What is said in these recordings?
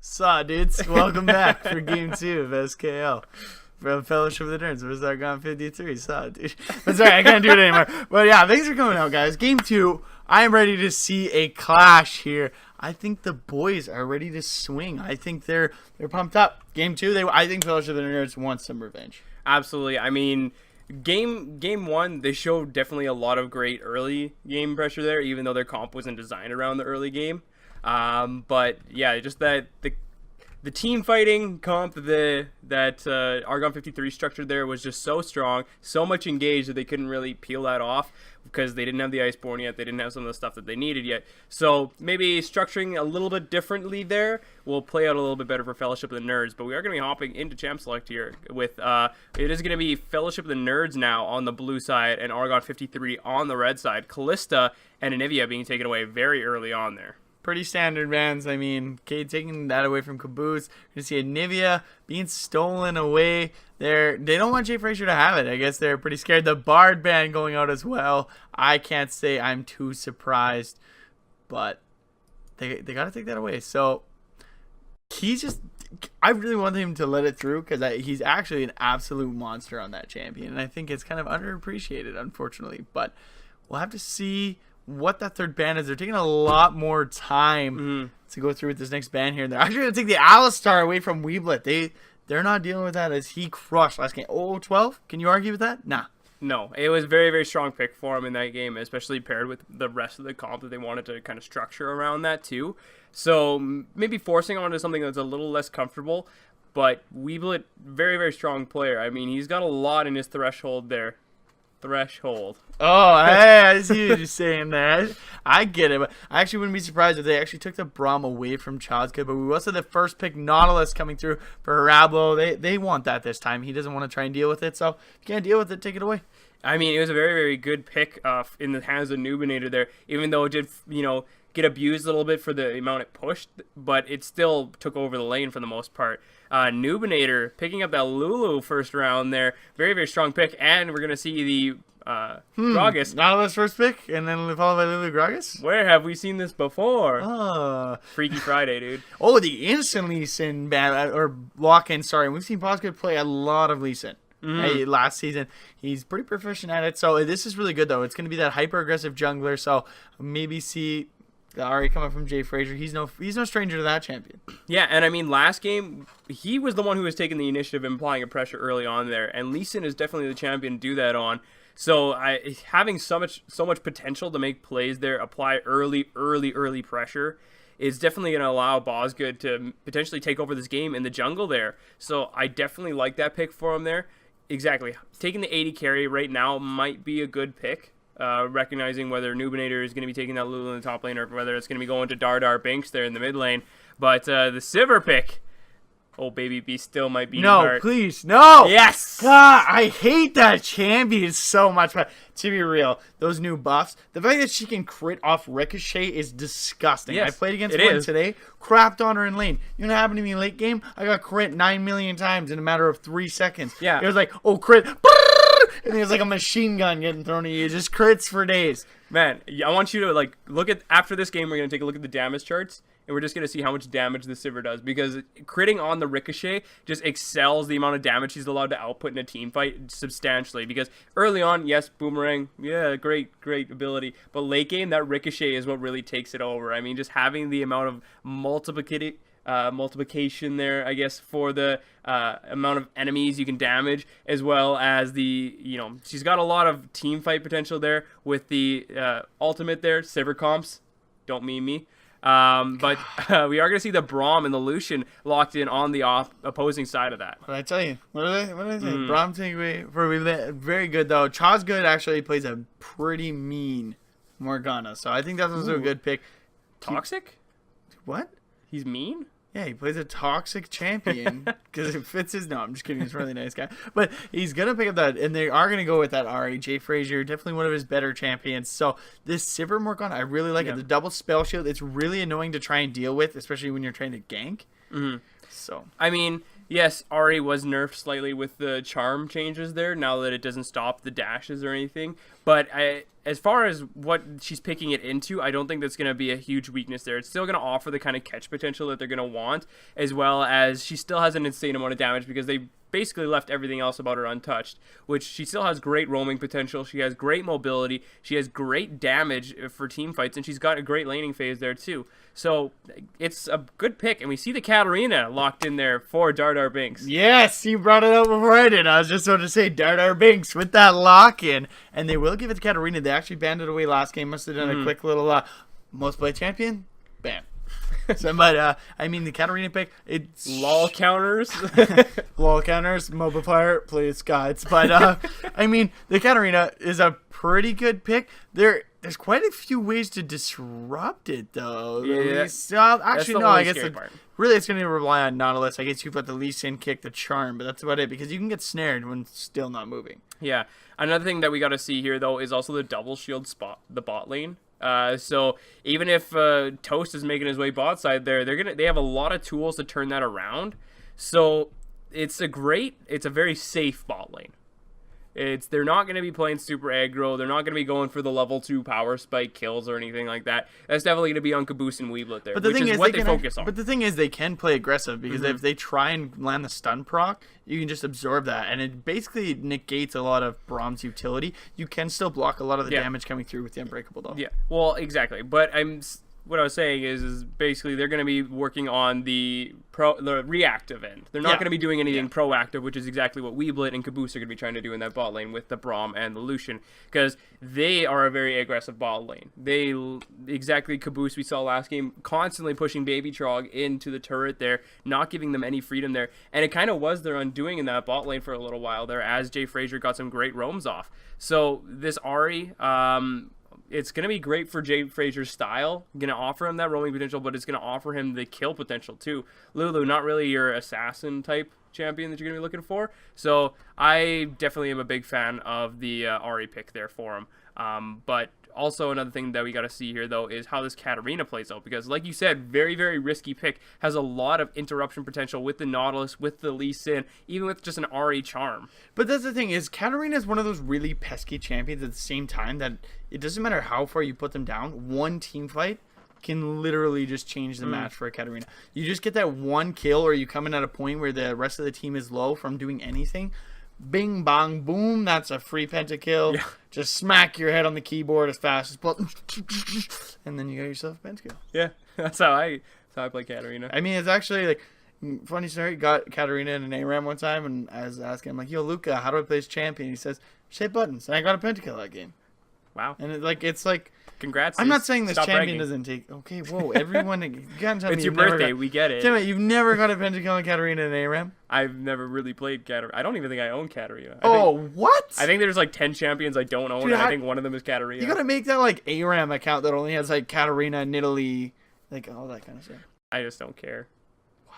Saw, dudes. Welcome back for game 2 of SKL from Fellowship of the Nerds versus Argon 53. Saw, dude. But sorry, I can't do it anymore. But yeah, thanks for coming out, guys. Game 2, I am ready to see a clash here. I think the boys are ready to swing. I think they're pumped up. Game 2, I think Fellowship of the Nerds wants some revenge. Absolutely. I mean, game 1, they showed definitely a lot of great early game pressure there, even though their comp wasn't designed around the early game. But yeah, just that the team fighting comp that Argon 53 structured there was just so strong, so much engaged that they couldn't really peel that off because they didn't have the Iceborne yet. They didn't have some of the stuff that they needed yet. So maybe structuring a little bit differently there will play out a little bit better for Fellowship of the Nerds. But we are going to be hopping into Champ Select here with it is going to be Fellowship of the Nerds now on the blue side and Argon 53 on the red side. Callista and Anivia being taken away very early on there. Pretty standard bans. I mean, Cade taking that away from Caboose. You're going to see Anivia being stolen away. They don't want Jay Frazier to have it. I guess they're pretty scared. The Bard ban going out as well. I can't say I'm too surprised, but they got to take that away. So I really want him to let it through because he's actually an absolute monster on that champion. And I think it's kind of underappreciated, unfortunately. But we'll have to see what that third ban is. They're taking a lot more time to go through with this next ban here. They're actually going to take the Alistar away from Weeblet. They're not dealing with that as he crushed last game. 0-12? Can you argue with that? Nah. No, it was a very, very strong pick for him in that game, especially paired with the rest of the comp that they wanted to kind of structure around that too. So maybe forcing onto something that's a little less comfortable, but Weeblet, very, very strong player. I mean, he's got a lot in his threshold there. Threshold. Oh, I see what you're saying there. I get it, but I actually wouldn't be surprised if they actually took the Braum away from Child's. But we also had the first pick, Nautilus, coming through for Harablo. They want that this time. He doesn't want to try and deal with it, so if you can't deal with it, take it away. I mean, it was a very, very good pick in the hands of Nubinator there, even though it did, get abused a little bit for the amount it pushed, but it still took over the lane for the most part. Nubinator picking up that Lulu first round there. Very, very strong pick, and we're going to see the Gragas. Nautilus first pick, and then followed by Lulu Gragas? Where have we seen this before? Freaky Friday, dude. Oh, the instant Lee Sin ban, or lock-in, sorry. We've seen Posgood play a lot of Lee Sin. Last season. He's pretty proficient at it, so this is really good, though. It's going to be that hyper-aggressive jungler, so maybe see the Ari coming from Jay Frazier. He's no stranger to that champion. Yeah, and I mean, last game, he was the one who was taking the initiative and applying a pressure early on there, and Lee Sin is definitely the champion to do that on. So having so much potential to make plays there, apply early pressure, is definitely going to allow Bosgood to potentially take over this game in the jungle there. So I definitely like that pick for him there. Exactly. Taking the 80 carry right now might be a good pick. Recognizing whether Nubinator is going to be taking that Lulu in the top lane or whether it's going to be going to Dardar Binks there in the mid lane. But the Sivir pick, oh baby B still might be No, please, no! Yes! God, I hate that champion so much. But to be real, those new buffs, the fact that she can crit off Ricochet is disgusting. Yes, I played against one today, crapped on her in lane. You know what happened to me late game? I got crit 9 million times in a matter of 3 seconds. Yeah. It was like, oh, crit, and there's like a machine gun getting thrown at you. Just crits for days. Man, I want you to look at, after this game, we're going to take a look at the damage charts, and we're just going to see how much damage the Sivir does, because critting on the Ricochet just excels the amount of damage he's allowed to output in a team fight substantially, because early on, yes, Boomerang, yeah, great ability, but late game, that Ricochet is what really takes it over. I mean, just having the amount of multiplication there, I guess, for the amount of enemies you can damage, as well as the, she's got a lot of team fight potential there with the ultimate there, Sivir comps, don't meme me. But we are going to see the Braum and the Lucian locked in on the opposing side of that. What did I tell you? What did I say? Braum take away for very good, though. Chosgood actually plays a pretty mean Morgana, so I think that was a good pick. Toxic? What? He's mean? Yeah, he plays a toxic champion because it fits his... No, I'm just kidding. He's a really nice guy. But he's going to pick up that, and they are going to go with that Ari. Jay Frazier, definitely one of his better champions. So this Sivir Morgana, I really like it. The double spell shield, it's really annoying to try and deal with, especially when you're trying to gank. Mm-hmm. So, I mean, Yes, Ari was nerfed slightly with the charm changes there, now that it doesn't stop the dashes or anything. But as far as what she's picking it into, I don't think that's going to be a huge weakness there. It's still going to offer the kind of catch potential that they're going to want, as well as she still has an insane amount of damage because they basically left everything else about her untouched, which she still has great roaming potential. She has great mobility. She has great damage for team fights, and she's got a great laning phase there too. So it's a good pick, and we see the Katarina locked in there for Dardar Binks. Yes, you brought it up before I did. I was just going to say Dardar Binks with that lock-in, and they will give it to Katarina. They actually banned it away last game. Must have done a quick little most played champion, ban. So, but I mean, the Katarina pick, it's LOL counters, mobile player, please guides. But I mean, the Katarina is a pretty good pick. There's quite a few ways to disrupt it, though. Yeah, actually, no. I guess really it's going to rely on Nautilus. I guess you've got the Lee Sin kick, the charm, but that's about it because you can get snared when still not moving. Yeah. Another thing that we got to see here, though, is also the double shield spot, the bot lane. So even if Toast is making his way bot side there, they have a lot of tools to turn that around. So it's a very safe bot lane. They're not going to be playing super aggro. They're not going to be going for the level 2 power spike kills or anything like that. That's definitely going to be on Caboose and Weeblet there, which is what they focus on. But the thing is, they can play aggressive because if they try and land the stun proc, you can just absorb that, and it basically negates a lot of Braum's utility. You can still block a lot of the damage coming through with the Unbreakable, though. Yeah, well, exactly. But what I was saying is basically they're going to be working on the reactive end. They're not going to be doing anything proactive, which is exactly what Weeblet and Caboose are going to be trying to do in that bot lane with the Braum and the Lucian, because they are a very aggressive bot lane. Exactly Caboose we saw last game, constantly pushing Baby Trog into the turret there, not giving them any freedom there, and it kind of was their undoing in that bot lane for a little while there as Jay Frazier got some great roams off. So this Ari, it's going to be great for Jay Frazier's style. Going to offer him that roaming potential, but it's going to offer him the kill potential too. Lulu, not really your assassin type champion that you're going to be looking for. So I definitely am a big fan of the Ari pick there for him. But also another thing that we got to see here, though, is how this Katarina plays out. Because like you said, very, very risky pick. Has a lot of interruption potential with the Nautilus, with the Lee Sin, even with just an Ari charm. But that's the thing, is Katarina is one of those really pesky champions at the same time that it doesn't matter how far you put them down. One team fight can literally just change the match for a Katarina. You just get that one kill, or you come in at a point where the rest of the team is low from doing anything. Bing, bong, boom, that's a free pentakill. Yeah. Just smack your head on the keyboard as fast as possible. And then you got yourself a pentakill. Yeah, that's how I play Katarina. I mean, it's actually, like, funny story, got Katarina in an ARAM one time, and I was asking him, like, yo, Luca, how do I play this champion? He says, shape buttons. And I got a pentakill that game. Wow. And it's like... Congrats. I'm not saying this champion bragging. Doesn't take... Okay, whoa, everyone... You gotta tell it's your birthday, we get it. Tell me, you've never got a pentakill in Katarina in ARAM? I've never really played Katarina. I don't even think I own Katarina. What? I think there's like 10 champions I don't own, and I think one of them is Katarina. You gotta make that like ARAM account that only has like Katarina, Nidalee, like all that kind of stuff. I just don't care. Wow.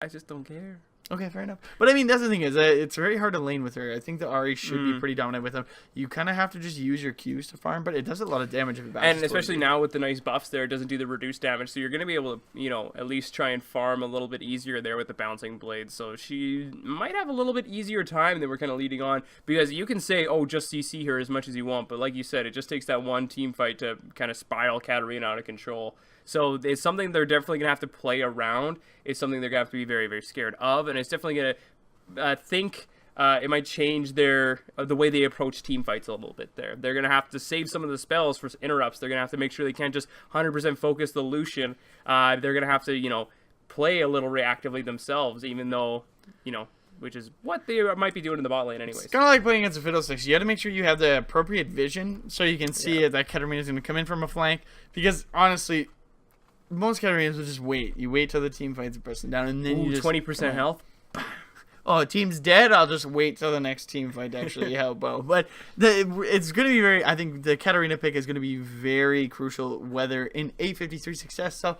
I just don't care. Okay, fair enough. But I mean, that's the thing is it's very hard to lane with her. I think the Ari should be pretty dominant with him. You kind of have to just use your Qs to farm, but it does a lot of damage if it bounces. And especially now with the nice buffs there, it doesn't do the reduced damage. So you're going to be able to, at least try and farm a little bit easier there with the bouncing blades. So she might have a little bit easier time than we're kind of leading on, because you can say, oh, just CC her as much as you want. But like you said, it just takes that one team fight to kind of spiral Katarina out of control. So it's something they're definitely going to have to play around. It's something they're going to have to be very, very scared of. And it's definitely going to think it might change the way they approach team fights a little bit there. They're going to have to save some of the spells for interrupts. They're going to have to make sure they can't just 100% focus the Lucian. They're going to have to, play a little reactively themselves, even though, which is what they might be doing in the bot lane anyways. It's kind of like playing against a Fiddlesticks. You got to make sure you have the appropriate vision so you can see that Katarina is going to come in from a flank. Because, honestly... most Katarinas will just wait. You wait till the team fights a person down, and then you just 20% health. Oh, team's dead. I'll just wait till the next team fight to actually help out. But it's going to be very. I think the Katarina pick is going to be very crucial, whether in A53 success. So,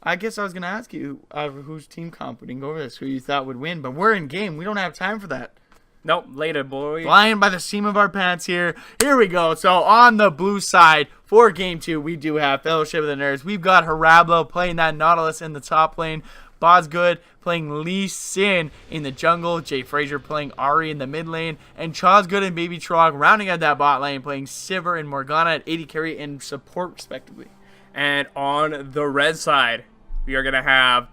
I guess I was going to ask you whose team comp we didn't go over this, who you thought would win, but we're in game. We don't have time for that. Nope, later, boy. Flying by the seam of our pants here. Here we go. So on the blue side for Game 2, we do have Fellowship of the Nerds. We've got Harablo playing that Nautilus in the top lane. Bosgood playing Lee Sin in the jungle, Jay Frazier playing Ari in the mid lane, and Chosgood and Baby Trog rounding out that bot lane, playing Sivir and Morgana at 80 carry and support respectively. And on the red side, we are going to have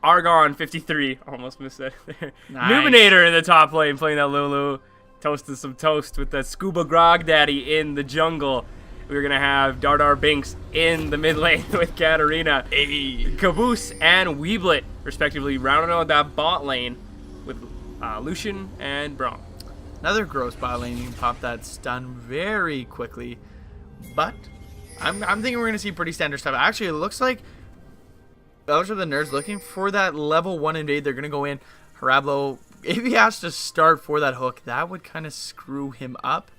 Argon 53, almost missed it there. Nice. Numinator in the top lane playing that Lulu. Toasted some toast with that Scuba Grog Daddy in the jungle. We're going to have Dardar Binks in the mid lane with Katarina. Caboose and Weeblet, respectively, rounding out that bot lane with Lucian and Braum. Another gross bot lane. You can pop that stun very quickly. But I'm thinking we're going to see pretty standard stuff. Actually, it looks like those are the nerds looking for that level 1 invade. They're going to go in. Harablo, if he has to start for that hook, that would kind of screw him up.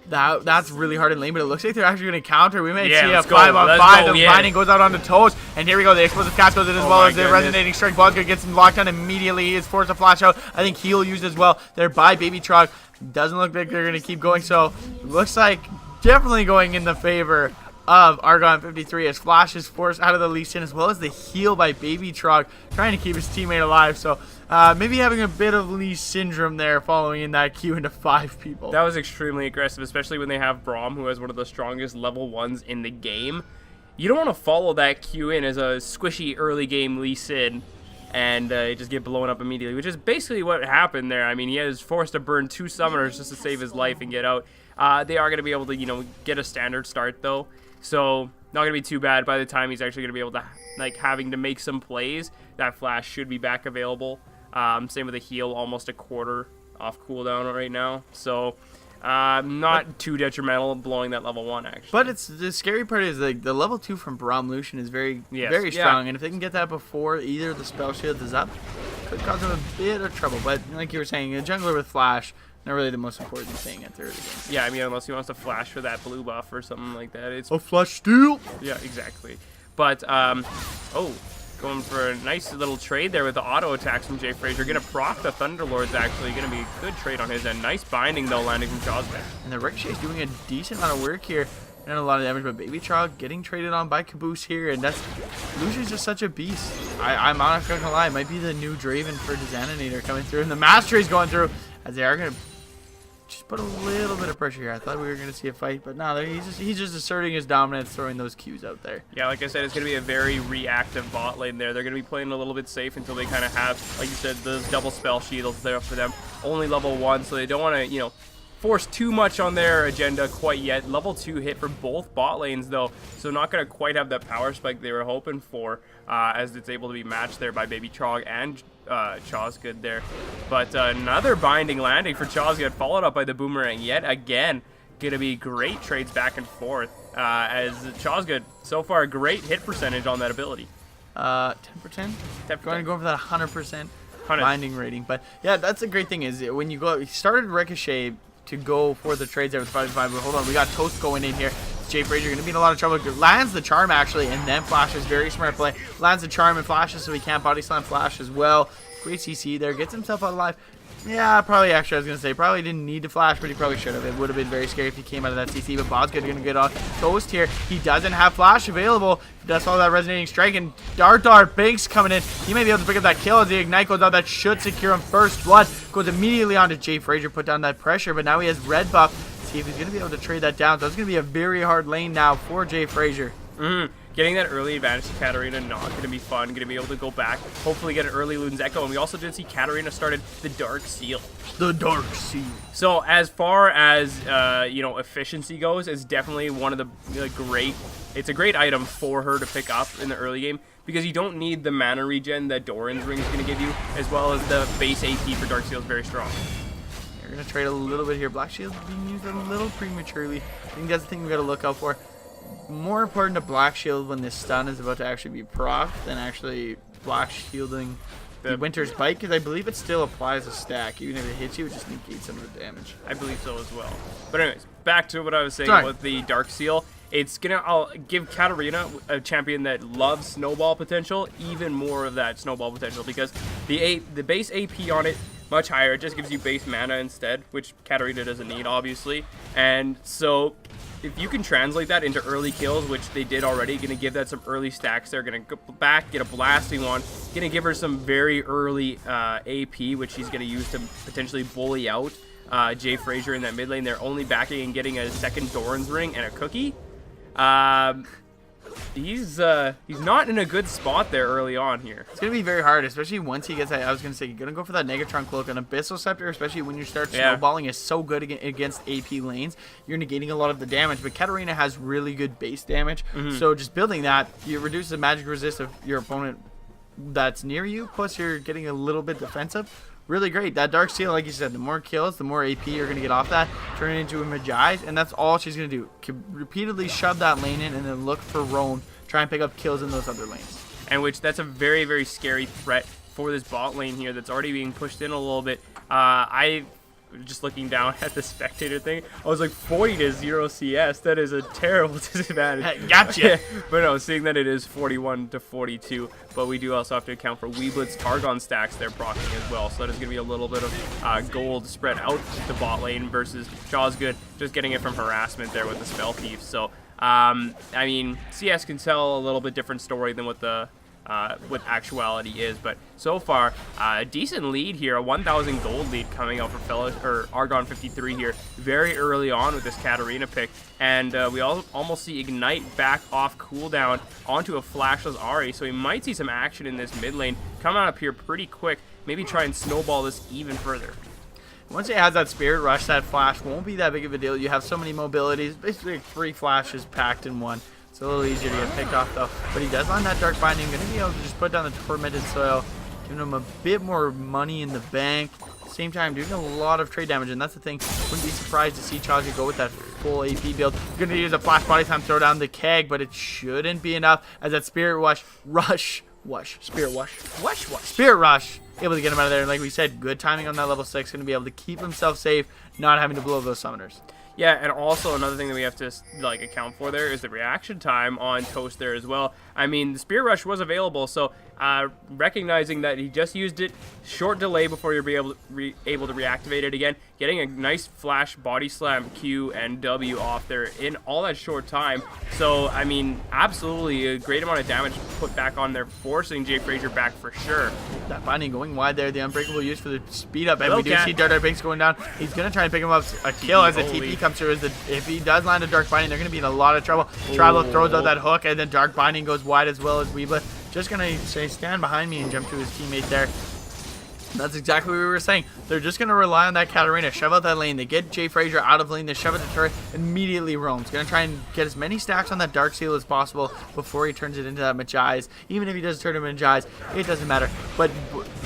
That's really hard in lane, but it looks like they're actually going to counter. We may see a 5-on-5. The binding goes out onto Toast, and here we go. The explosive cast goes in as well as the resonating strike. Bosgood gets him locked down immediately. He is forced to flash out. I think he'll use as well. They're by Baby Trog. Doesn't look like they're going to keep going, so looks like definitely going in the favor of Argon 53 as Flash is forced out of the Lee Sin, as well as the heal by Baby Trog, trying to keep his teammate alive. So maybe having a bit of Lee syndrome there, following in that queue into 5 people. That was extremely aggressive, especially when they have Braum, who has one of the strongest level 1s in the game. You don't want to follow that queue in as a squishy early game Lee Sin and just get blown up immediately, which is basically what happened there. I mean, he was forced to burn 2 summoners just to save his life and get out. They are going to be able to, get a standard start, though. So, not going to be too bad by the time he's actually going to be able to, having to make some plays. That Flash should be back available. Same with the heal, almost a quarter off cooldown right now. So, not too detrimental blowing that level 1, actually. But the scary part is the level 2 from Braum Lucian is very strong. And if they can get that before either the spell shield is up, could cause them a bit of trouble. But like you were saying, a jungler with Flash, not really the most important thing at the early game. Yeah, I mean, unless he wants to flash for that blue buff or something like that. It's a flash steal. Yeah, exactly. But, going for a nice little trade there with the auto attacks from Jay Frazier. Gonna proc the Thunderlords, actually. Gonna be a good trade on his end. Nice binding, though, landing from Chosgood. And the Ricochet is doing a decent amount of work here. And a lot of damage, but Baby Trog getting traded on by Caboose here. And that's Lucian's just such a beast. I'm not gonna lie, it might be the new Draven for Desaninator coming through. And the Mastery is going through as they are gonna just put a little bit of pressure here. I thought we were going to see a fight, but no, he's just asserting his dominance, throwing those Qs out there. Yeah, like I said, it's going to be a very reactive bot lane there. They're going to be playing a little bit safe until they kind of have, like you said, those double spell shields there for them. Only level 1, so they don't want to, force too much on their agenda quite yet. Level 2 hit for both bot lanes, though, so not going to quite have that power spike they were hoping for, as it's able to be matched there by Baby Trog and Chosgood there. But another binding landing for Chosgood, followed up by the Boomerang yet again. Gonna be great trades back and forth, as Chosgood, so far, a great hit percentage on that ability. 10 for 10? Going to go for that 100% binding rating. But yeah, that's a great thing is when you started Ricochet to go for the trades there with 5-5, but hold on, we got Toast going in here. Jay Frazier going to be in a lot of trouble. Lands the charm, actually, and then flashes. Very smart play. Lands the charm and flashes, so he can't body slam Flash as well. Great CC there. Gets himself out alive. Yeah, probably, actually, I was going to say, probably didn't need to flash, but he probably should have. It would have been very scary if he came out of that CC, but Bosgood going to get off Toast here. He doesn't have flash available. That's all that resonating strike, and Dart Banks coming in. He may be able to pick up that kill as the Ignite goes out. That should secure him first blood. Goes immediately onto Jay Frazier, put down that pressure, but now he has red buff. See if he's going to be able to trade that down. So it's going to be a very hard lane now for Jay Frazier. Getting that early advantage to Katarina, not going to be fun. Going to be able to go back, hopefully get an early Luden's Echo. And we also did see Katarina started the Dark Seal. The Dark Seal. So as far as, efficiency goes, it's definitely one of the it's a great item for her to pick up in the early game, because you don't need the mana regen that Doran's Ring is going to give you, as well as the base AP for Dark Seal is very strong. We're going to trade a little bit here. Black Shield's being used a little prematurely. I think that's the thing we got to look out for. More important to Black Shield when this stun is about to actually be proc than actually Black Shielding the Winter's Bite, because I believe it still applies a stack. Even if it hits you, it just negates some of the damage. I believe so as well. But anyways, back to what I was saying about the Dark Seal. It's I'll give Katarina, a champion that loves snowball potential, even more of that snowball potential, because the base AP on it, much higher. It just gives you base mana instead, which Katarina doesn't need, obviously. And so if you can translate that into early kills, which they did already, going to give that some early stacks there. Going to go back, get a blasting one. Going to give her some very early AP, which she's going to use to potentially bully out Jay Frazier in that mid lane. They're only backing and getting a second Doran's ring and a cookie. He's not in a good spot there early on here. It's going to be very hard, especially once he gets that. I was going to say, you're going to go for that Negatron Cloak. An Abyssal Scepter, especially when you start snowballing, is so good against AP lanes. You're negating a lot of the damage, but Katarina has really good base damage. So just building that, you reduce the magic resist of your opponent that's near you, plus you're getting a little bit defensive. Really great. That Dark Seal, like you said, the more kills, the more AP you're going to get off that. Turn it into a Magi's, and that's all she's going to do. Repeatedly shove that lane in and then look for roam. Try and pick up kills in those other lanes. And that's a very, very scary threat for this bot lane here that's already being pushed in a little bit. Just looking down at the spectator thing, I was like 40-0 CS. That is a terrible disadvantage. Gotcha. But no, seeing that it is 41-42, but we do also have to account for Weeblett's Argon stacks they're proccing as well. So that is going to be a little bit of gold spread out the bot lane versus Jawsgood just getting it from harassment there with the Spell Thief. So I mean, CS can tell a little bit different story than what the what actuality is, but so far a decent lead here, a 1,000 gold lead coming out for Argon 53 here very early on with this Katarina pick, and we almost see Ignite back off cooldown onto a flashless Ahri, so we might see some action in this mid lane come out up here pretty quick, maybe try and snowball this even further. Once it has that Spirit Rush, that flash won't be that big of a deal. You have so many mobilities, basically 3 flashes packed in one. It's a little easier to get picked off though. But he does on that Dark Binding. Going to be able to just put down the Tormented Soil, giving him a bit more money in the bank. At the same time, doing a lot of trade damage. And that's the thing. Wouldn't be surprised to see Chazzy go with that full AP build. Going to use a Flash Body Time, throw down the keg, but it shouldn't be enough as that Spirit Rush. Able to get him out of there. And like we said, good timing on that level 6. Going to be able to keep himself safe, not having to blow those summoners. Yeah, and also another thing that we have to like account for there is the reaction time on Toast there as well. I mean, the Spirit Rush was available, so recognizing that he just used it, short delay before you'll be able to reactivate it again, getting a nice flash body slam Q and W off there in all that short time. So, I mean, absolutely a great amount of damage put back on there, forcing Jay Frazier back for sure. That binding going wide there, the Unbreakable use for the speed up, and we do see Dark Banks going down. He's going to try and pick him up a kill as the TP comes through. If he does land a Dark Binding, they're going to be in a lot of trouble. Travel throws out that hook, and then Dark Binding goes wide as well as Weeblet. Just going to say, stand behind me and jump to his teammate there. That's exactly what we were saying. They're just going to rely on that Katarina, shove out that lane. They get Jay Frazier out of lane, they shove it to turret, immediately roams. Going to try and get as many stacks on that Dark Seal as possible before he turns it into that Magi's. Even if he does turn it into Magi's, it doesn't matter. But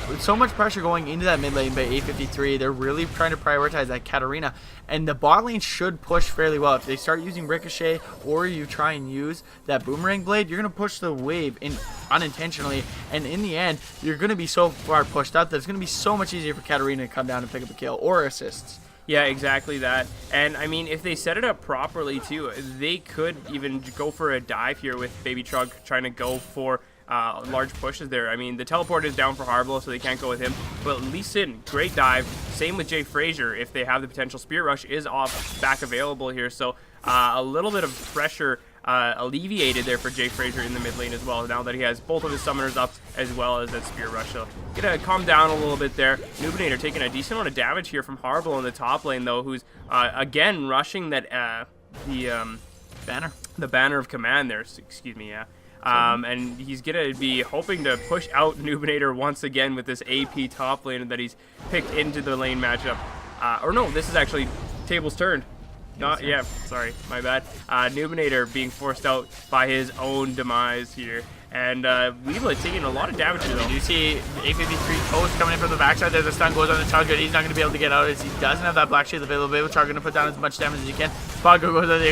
with so much pressure going into that mid lane by A53, they're really trying to prioritize that Katarina. And the bot lane should push fairly well. If they start using Ricochet or you try and use that Boomerang Blade, you're going to push the wave in unintentionally. And in the end, you're going to be so far pushed up that it's going to be so much easier for Katarina to come down and pick up a kill or assists. Yeah, exactly that. And I mean, if they set it up properly too, they could even go for a dive here with Baby Trug trying to go for large pushes there. I mean, the teleport is down for Harblow, so they can't go with him. But Lee Sin, great dive. Same with Jay Frazier. If they have the potential, Spirit Rush is off back available here. So a little bit of pressure alleviated there for Jay Frazier in the mid lane as well, now that he has both of his summoners up as well as that Spirit Rush. So gonna calm down a little bit there. Nubinator taking a decent amount of damage here from Harblow in the top lane though, who's again rushing that the banner of command there, excuse me. And he's gonna be hoping to push out Nubinator once again with this AP top lane that he's picked into the lane matchup. Or no, this is actually tables turned. Yeah, sorry, my bad. Nubinator being forced out by his own demise here. And Weeblet taking a lot of damage here, though. You see A53 Toast coming in from the backside. There's a stun goes on the Chazgood. He's not going to be able to get out as he doesn't have that Black Shield available. Chazgood going to put down as much damage as he can. Spago goes on the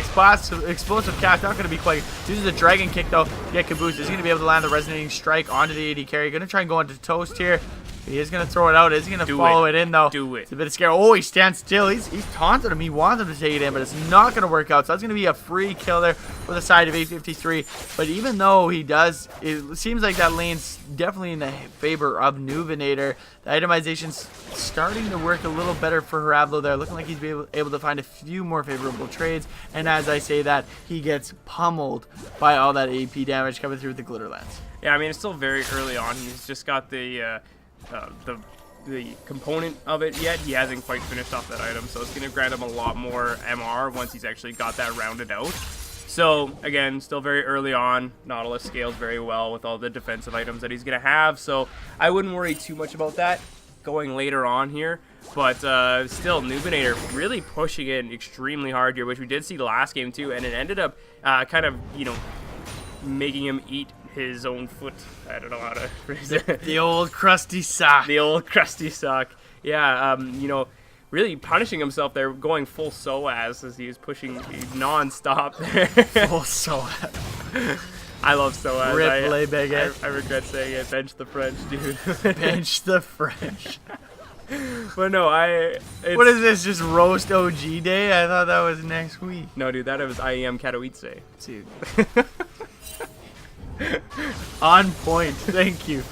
explosive cast. Not going to be quite. Uses a Dragon Kick, though, to get Caboose. He's going to be able to land the Resonating Strike onto the AD carry. Going to try and go onto Toast here. He is going to throw it out. Is he going to follow it in, though? Do it. It's a bit scary. Oh, he stands still. He's taunted him. He wants him to take it in, but it's not going to work out. So that's going to be a free kill there for the side of A53. But even though he does, it seems like that lane's definitely in the favor of Nuvinator. The itemization's starting to work a little better for Harablo there. Looking like he's able to find a few more favorable trades. And as I say that, he gets pummeled by all that AP damage coming through with the Glitter Lance. Yeah, I mean, it's still very early on. He's just got the component of it yet. He hasn't quite finished off that item, so it's going to grant him a lot more MR once he's actually got that rounded out. So, again, still very early on. Nautilus scales very well with all the defensive items that he's going to have, so I wouldn't worry too much about that going later on here. But still, Nubinator really pushing in extremely hard here, which we did see last game too, and it ended up kind of, you know, making him eat his own foot. I don't know how to phrase it. The old crusty sock. The old crusty sock. Yeah, you know, really punishing himself there, going full SOAS as he was pushing non-stop there. Full SOAS. I love SOAS. Rip lay baguette. I regret saying it. Bench the French, dude. Bench the French. But no, what is this, just roast OG day? I thought that was next week. No, dude, that was IEM Katowice. Dude. On point. Thank you.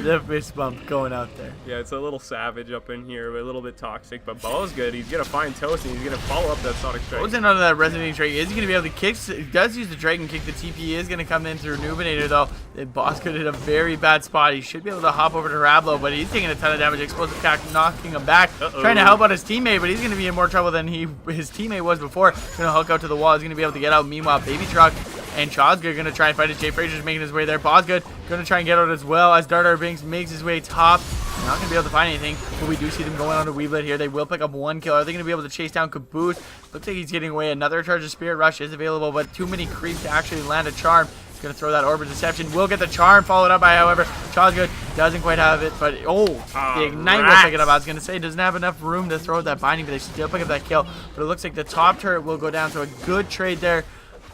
The fist bump going out there. Yeah, it's a little savage up in here, but a little bit toxic. But Bo's good. He's going to find Toast, and he's going to follow up that Sonic Strike. Bo's in under that resonating strike. Is he going to be able to kick? He does use the Dragon Kick. The TP is going to come in through Nubinator, though. The boss could hit a very bad spot. He should be able to hop over to Rablo, but he's taking a ton of damage. Explosive attack knocking him back. Trying to help out his teammate, but he's going to be in more trouble than his teammate was before. Going to hook out to the wall. He's going to be able to get out. Meanwhile, Baby Truck and Chosgood going to try and fight it. Jay Frazier's making his way there. Bosgood going to try and get out as well as Dartar Binks makes his way top. Not going to be able to find anything, but we do see them going on to Weeblet here. They will pick up one kill. Are they going to be able to chase down Caboose? Looks like he's getting away. Another charge of Spirit Rush is available, but too many creeps to actually land a charm. He's going to throw that Orb of Deception. Will get the charm followed up by, however, Chosgood doesn't quite have it, but the Ignite will pick it up. I was going to say, doesn't have enough room to throw that binding, but they still pick up that kill. But it looks like the top turret will go down, so a good trade there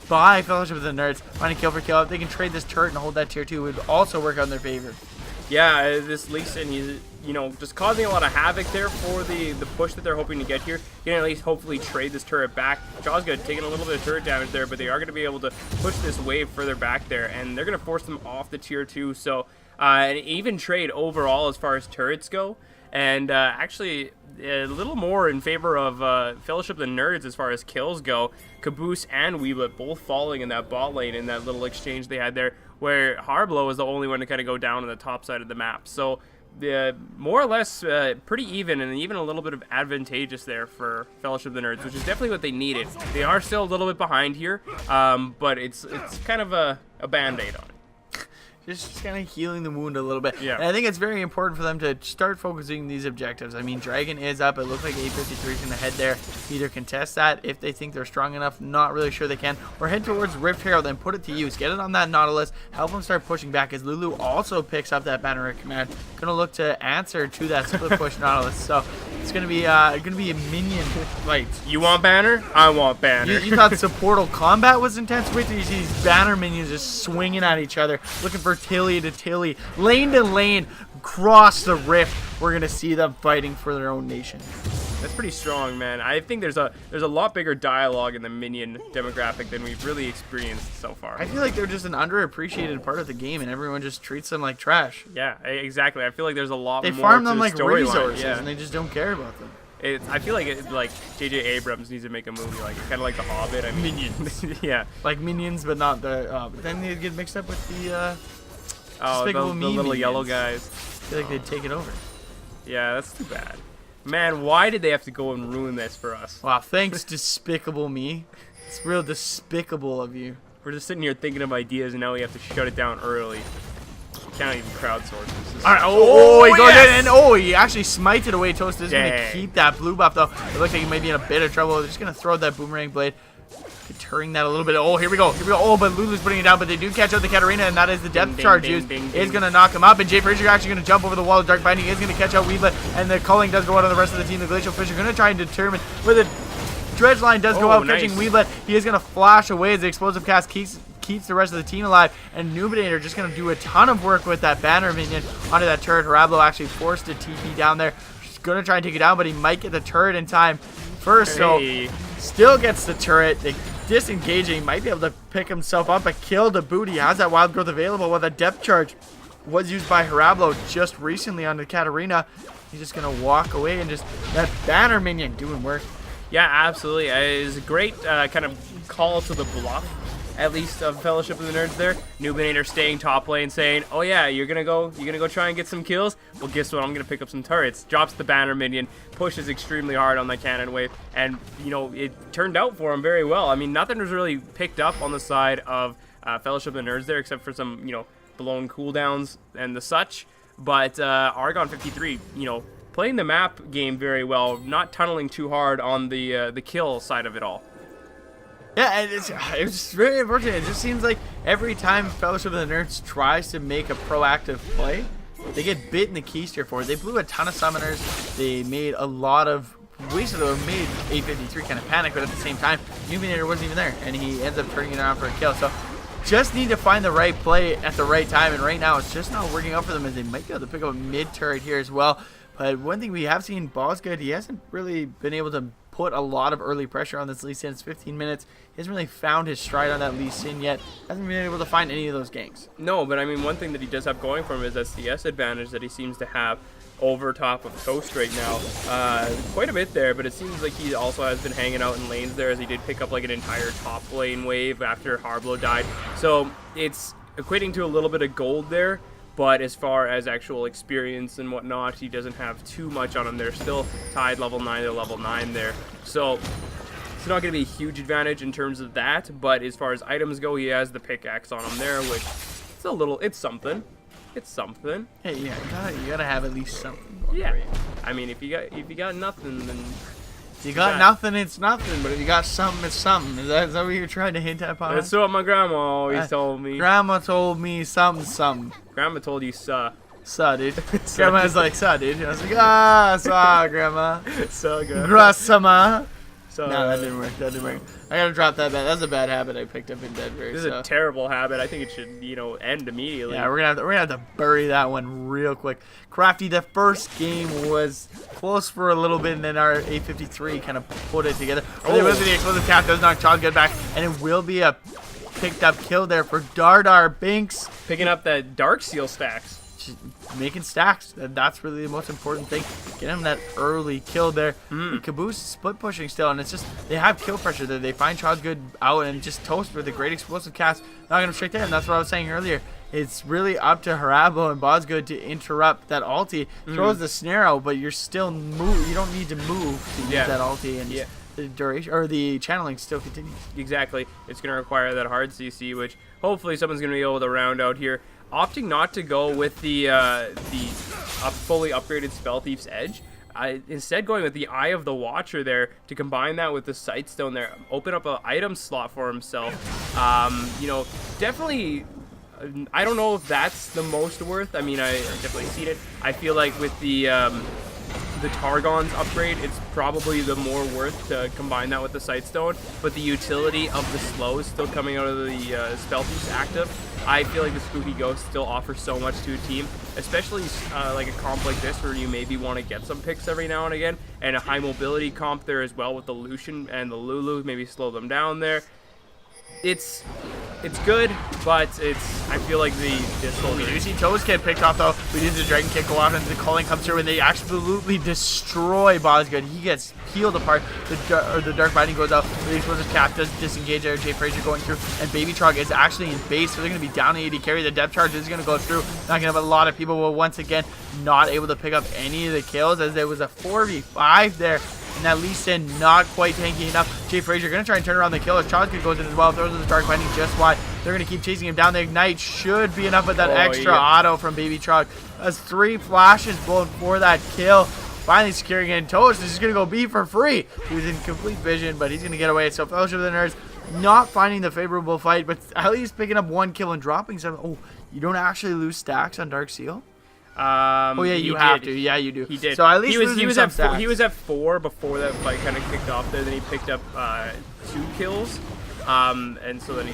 by Fellowship of the Nerds. Finding kill for kill. If they can trade this turret and hold that tier 2, it would also work out in their favor. Yeah, this Lee Sin, he's, you know, just causing a lot of havoc there for the push that they're hoping to get here. You can at least hopefully trade this turret back. Chosgood taking a little bit of turret damage there, but they are going to be able to push this wave further back there, and they're going to force them off the tier 2. So an even trade overall as far as turrets go, and actually a little more in favor of Fellowship of the Nerds as far as kills go. Caboose and Weeblet both falling in that bot lane in that little exchange they had there, where Harblow was the only one to kind of go down on the top side of the map. So more or less pretty even, and even a little bit of advantageous there for Fellowship of the Nerds, which is definitely what they needed. They are still a little bit behind here, but it's kind of a band-aid on it. Just kind of healing the wound a little bit. Yeah. And I think it's very important for them to start focusing these objectives. I mean, Dragon is up. It looks like A53 is going to head there. Either contest that if they think they're strong enough, not really sure they can, or head towards Rift Herald and put it to use. Get it on that Nautilus. Help them start pushing back as Lulu also picks up that banner of command. Going to look to answer to that split push Nautilus. So it's going to be a minion fight. You want banner? I want banner. You thought supportal combat was intense? Wait till you see these banner minions just swinging at each other, looking for Tilly to Tilly, lane to lane, across the rift. We're gonna see them fighting for their own nation. That's pretty strong, man. I think there's a lot bigger dialogue in the minion demographic than we've really experienced so far. I feel like they're just an underappreciated part of the game, and everyone just treats them like trash. Yeah, exactly. I feel like there's a lot they more farm to them the like storyline. resources, and they just don't care about them. I feel like J.J. Abrams needs to make a movie like kind of like The Hobbit. I mean, Minions. Yeah, like Minions, but not the. But then they get mixed up with the. the little minions. yellow guys. I feel like they'd take it over. Yeah, that's too bad. Man, why did they have to go and ruin this for us? Wow, thanks, Despicable Me. It's real despicable of you. We're just sitting here thinking of ideas, and now we have to shut it down early. Can't even crowdsource this. All right, he goes in, and he actually smites it away. Toast is going to keep that blue buff, though. It looks like he might be in a bit of trouble. They're just going to throw that boomerang blade, deterring that a little bit. Oh, here we go. Oh, but Lulu's putting it down, but they do catch out the Katarina, and that is the death charge used. Is going to knock him up, and Jay Frazier actually going to jump over the wall of Dark Binding. Is going to catch out Weeblet, and the culling does go out on the rest of the team. The Glacial Fish are going to try and determine where the Dredge line does go out, catching Weeblet. He is going to flash away as the explosive cast keeps keeps the rest of the team alive. And Nubinator just going to do a ton of work with that banner minion onto that turret. Harablo actually forced a TP down there. He's going to try and take it down, but he might get the turret in time first. Hey. So still gets the turret. They disengaging, might be able to pick himself up, but kill the boot. He has that wild growth available while that depth charge was used by Harablo just recently on the Katarina. He's just going to walk away and just that banner minion doing work. Yeah, absolutely. It's a great kind of call to the bluff, at least of Fellowship of the Nerds there. Nubinator staying top lane saying, oh yeah, you're gonna go try and get some kills? Well, guess what, I'm gonna pick up some turrets. Drops the banner minion, pushes extremely hard on that cannon wave, and you know, it turned out for him very well. I mean, nothing was really picked up on the side of Fellowship of the Nerds there, except for some, you know, blown cooldowns and the such. But Argon 53, you know, playing the map game very well, not tunneling too hard on the kill side of it all. Yeah, and it's very unfortunate. It just seems like every time Fellowship of the Nerds tries to make a proactive play, they get bit in the keister for it. They blew a ton of summoners. They made a lot of wasted them, made A53 kind of panic, but at the same time, Nubinator wasn't even there, and he ends up turning it around for a kill. So just need to find the right play at the right time, and right now it's just not working out for them, as they might be able to pick up a mid turret here as well. But one thing we have seen, Bosgood, he hasn't really been able to put a lot of early pressure on this Lee Sin. It's 15 minutes. He hasn't really found his stride on that Lee Sin yet. Hasn't been able to find any of those ganks. No, but I mean, one thing that he does have going for him is that CS advantage that he seems to have over top of Toast right now. Quite a bit there, but it seems like he also has been hanging out in lanes there, as he did pick up like an entire top lane wave after Harblo died. So it's equating to a little bit of gold there. But as far as actual experience and whatnot, he doesn't have too much on him. They're still tied level 9 to level 9 there. So it's not going to be a huge advantage in terms of that. But as far as items go, he has the pickaxe on him there, which it's something. It's something. Hey, yeah, you gotta have at least something. Yeah. I mean, if you got nothing, then if you got nothing, it's nothing. But if you got something, it's something. Is that what you're trying to hint at, Pop? That's what my grandma always told me. Grandma told me something. Grandma told you, suh. Suh, dude. Grandma's like, suh, dude. I was like, suh, Grandma. So good. Grasama. So, no, that didn't work. I gotta drop that bad. That's a bad habit I picked up in Denver. This is a terrible habit. I think it should, you know, end immediately. Yeah, we're gonna have to bury that one real quick. Crafty, the first game was close for a little bit, and then our A53 kind of put it together. Oh, there was the explosive cap. Does knock Child good back, and it will be a picked up kill there for Dardar Binks. Picking up that Dark Seal stacks. Just making stacks. That's really the most important thing. Get him that early kill there. Caboose is split pushing still, and it's just they have kill pressure there. They find Child Good out and just toast with a great explosive cast, knocking him straight there. And that's what I was saying earlier. It's really up to Harablo and Bosgood to interrupt that ulti. Throws the snare out, but you're still move. You don't need to move to use that ulti, and the duration or the channeling still continues. Exactly. It's going to require that hard CC, which hopefully someone's going to be able to round out here. Opting not to go with the fully upgraded Spell Thief's Edge. Instead going with the Eye of the Watcher there to combine that with the Sightstone there. Open up an item slot for himself. You know, definitely, I don't know if that's the most worth. I mean, I've definitely seen it. I feel like with the Targon's upgrade, it's probably the more worth to combine that with the Sightstone, but the utility of the slows still coming out of the Spell Thief's active, I feel like the Spooky Ghost still offers so much to a team, especially like a comp like this where you maybe want to get some picks every now and again, and a high mobility comp there as well with the Lucian and the Lulu, maybe slow them down there. It's good, but I feel like this whole we do see Toes get picked off though. We did the Dragon Kick go off, and the calling comes through, and they absolutely destroy Bosgood. He gets peeled apart. The Dark Binding goes out. The explosive cap does disengage there. Jay Frazier going through, and Baby Trog is actually in base, so they're going to be down 80 carry. The depth charge is going to go through, knocking up a lot of people. But once again, not able to pick up any of the kills, as there was a 4v5 there. And that Lee Sin not quite tanky enough. Jay Frazier going to try and turn around the kill as Chomsky goes in as well. Throws the Dark Binding just wide. They're going to keep chasing him down. The Ignite should be enough with that extra auto from Baby Trog. As 3 flashes blown for that kill. Finally securing it. And Toast is just going to go B for free. He was in complete vision, but he's going to get away. So Fellowship of the Nerds not finding the favorable fight, but at least picking up 1 kill and dropping some. Oh, you don't actually lose stacks on Dark Seal? Oh yeah, you have to. Yeah, you do. He did. So at least he was at 4 before that fight kind of kicked off there. Then he picked up 2 kills. And so then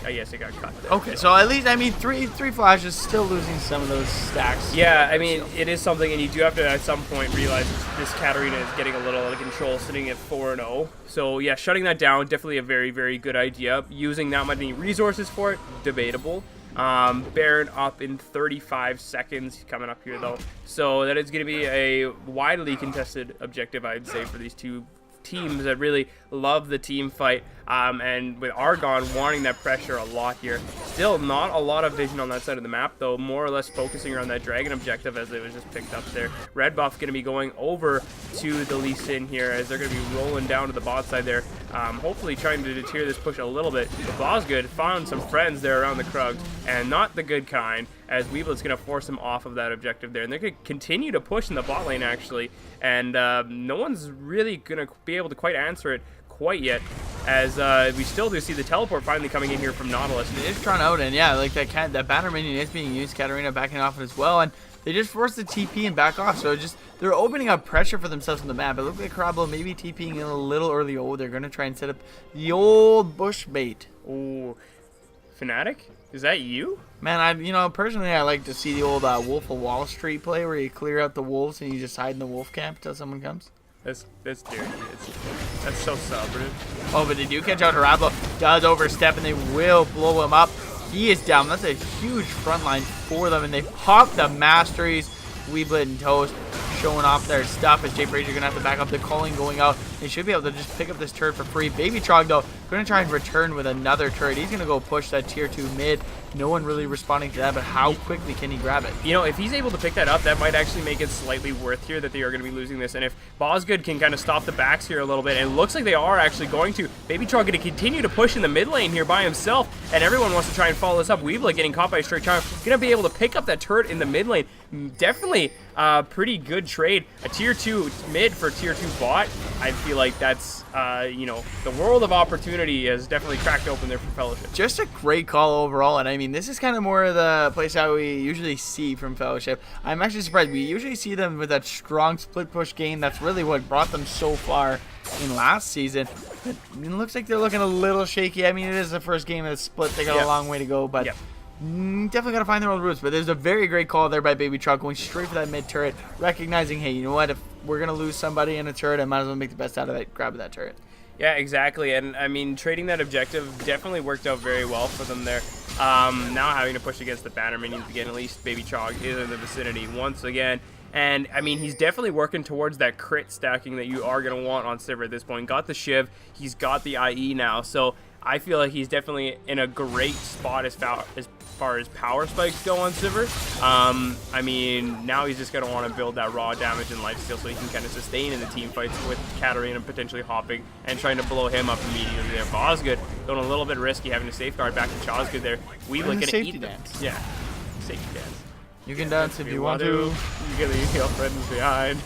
I guess it got cut there. Okay, so at least, I mean, three flashes, still losing some of those stacks. Yeah, I mean, it is something, and you do have to at some point realize this Katarina is getting a little out of control, sitting at 4-0. So yeah, shutting that down, definitely a very, very good idea. Using that many resources for it, debatable. Baron up in 35 seconds. He's coming up here though, so that is going to be a widely contested objective, I'd say, for these two teams that really love the team fight, and with Argon wanting that pressure a lot here. Still not a lot of vision on that side of the map though, more or less focusing around that dragon objective as it was just picked up there. Red buff going to be going over to the Lee Sin here as they're going to be rolling down to the bot side there, hopefully trying to deter this push a little bit. But Bosgood found some friends there around the Krugs, and not the good kind, as Weeble's going to force him off of that objective there. And they're going to continue to push in the bot lane, actually. And no one's really going to be able to quite answer it quite yet, as we still do see the teleport finally coming in here from Nautilus. It is drawn out, and yeah, like that banner minion is being used. Katarina backing off it as well, and they just forced the TP and back off. So they're opening up pressure for themselves on the map. It looks like Karablo maybe TPing in a little early. Oh, they're going to try and set up the old bush bait. Oh, Fnatic? Is that you? Man, personally, I like to see the old Wolf of Wall Street play where you clear out the wolves and you just hide in the wolf camp until someone comes. That's dirty. That's so stubborn. Oh, but they do catch out Karablo. Does overstep, and they will blow him up. He is down. That's a huge front line for them, and they pop the masteries. Weeblet and Toast showing off their stuff as Jay Frazier going to have to back up. The calling going out. They should be able to just pick up this turret for free. Baby Trog, though, going to try and return with another turret. He's going to go push that tier 2 mid. No one really responding to that, but how quickly can he grab it? If he's able to pick that up, that might actually make it slightly worth here that they are going to be losing this. And if Bosgood can kind of stop the backs here a little bit, and it looks like they are actually going to. Baby Trog going to continue to push in the mid lane here by himself, and everyone wants to try and follow this up. Weeblet getting caught by a straight charm. Going to be able to pick up that turret in the mid lane. Definitely pretty good trade. A tier 2 mid for tier 2 bot. I feel like that's, the world of opportunity has definitely cracked open there for Fellowship. Just a great call overall, and I mean, this is kind of more of the place that we usually see from Fellowship. I'm actually surprised. We usually see them with that strong split push game. That's really what brought them so far in last season. But it looks like they're looking a little shaky. I mean, it is the first game of the split. They got a long way to go, but definitely got to find their own roots. But there's a very great call there by Baby Truck, going straight for that mid turret, recognizing, hey, you know what? If we're going to lose somebody in a turret, I might as well make the best out of it. Grab that turret. Yeah, exactly. And I mean, trading that objective definitely worked out very well for them there. Now having to push against the banner minions again, at least Baby Chog is in the vicinity once again. And I mean, he's definitely working towards that crit stacking that you are going to want on Sivir at this point. Got the Shiv, he's got the IE now, so I feel like he's definitely in a great spot as far as power spikes go on Sivir. I mean, now he's just going to want to build that raw damage and lifesteal so he can kind of sustain in the team fights with Katarina potentially hopping and trying to blow him up immediately there. Bosgood going a little bit risky, having to safeguard back to Chosgood there. Weeblet going to eat them. Dance. Yeah, safety dance. You can dance if you want to. You can leave your friends behind.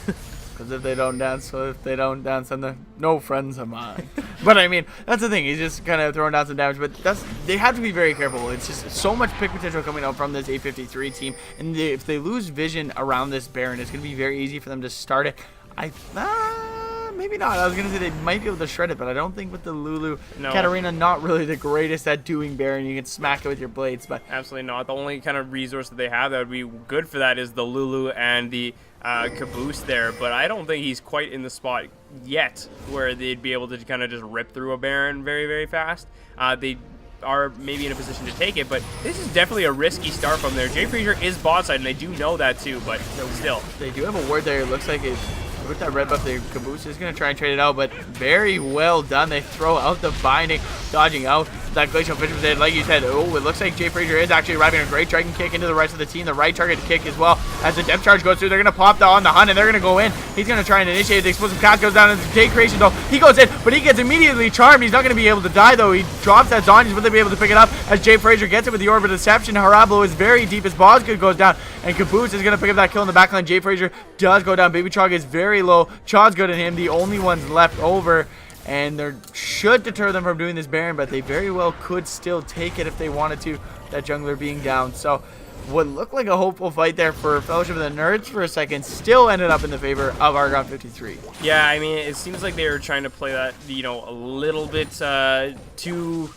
Because if they don't dance, then no friends of mine. But I mean, that's the thing. He's just kind of throwing down some damage. But they have to be very careful. It's just so much pick potential coming out from this A53 team. And if they lose vision around this Baron, it's going to be very easy for them to start it. Maybe not. I was going to say they might be able to shred it, but I don't think with the Lulu. No. Katarina, not really the greatest at doing Baron. You can smack it with your blades, but absolutely not. The only kind of resource that they have that would be good for that is the Lulu and the Caboose there, but I don't think he's quite in the spot yet where they'd be able to kind of just rip through a Baron very, very fast. They are maybe in a position to take it, but this is definitely a risky start from there. Jay Frazier is bot side, and they do know that too, but still. They do have a ward there. It looks like with that red buff, the Caboose is going to try and trade it out, but very well done. They throw out the binding, dodging out that Glacial Fisherman's Head. Like you said, oh, it looks like Jay Frazier is actually arriving. A great dragon kick into the rest of the team. The right target kick as well. As the depth charge goes through, they're going to pop on the hunt, and they're going to go in. He's going to try and initiate. The explosive cast goes down into Jay Creation, though. He goes in, but he gets immediately charmed. He's not going to be able to die, though. He drops that Zon. Will they be able to pick it up as Jay Frazier gets it with the Orb of Deception? Harablo is very deep as Bosgood goes down, and Caboose is going to pick up that kill in the backline. Jay Frazier does go down. Baby Chog is very low. Chog's good at him, the only ones left over, and they should deter them from doing this Baron, but they very well could still take it if they wanted to, that jungler being down. So what looked like a hopeful fight there for Fellowship of the Nerds for a second still ended up in the favor of Argon 53. Yeah, I mean, it seems like they were trying to play that, a little bit too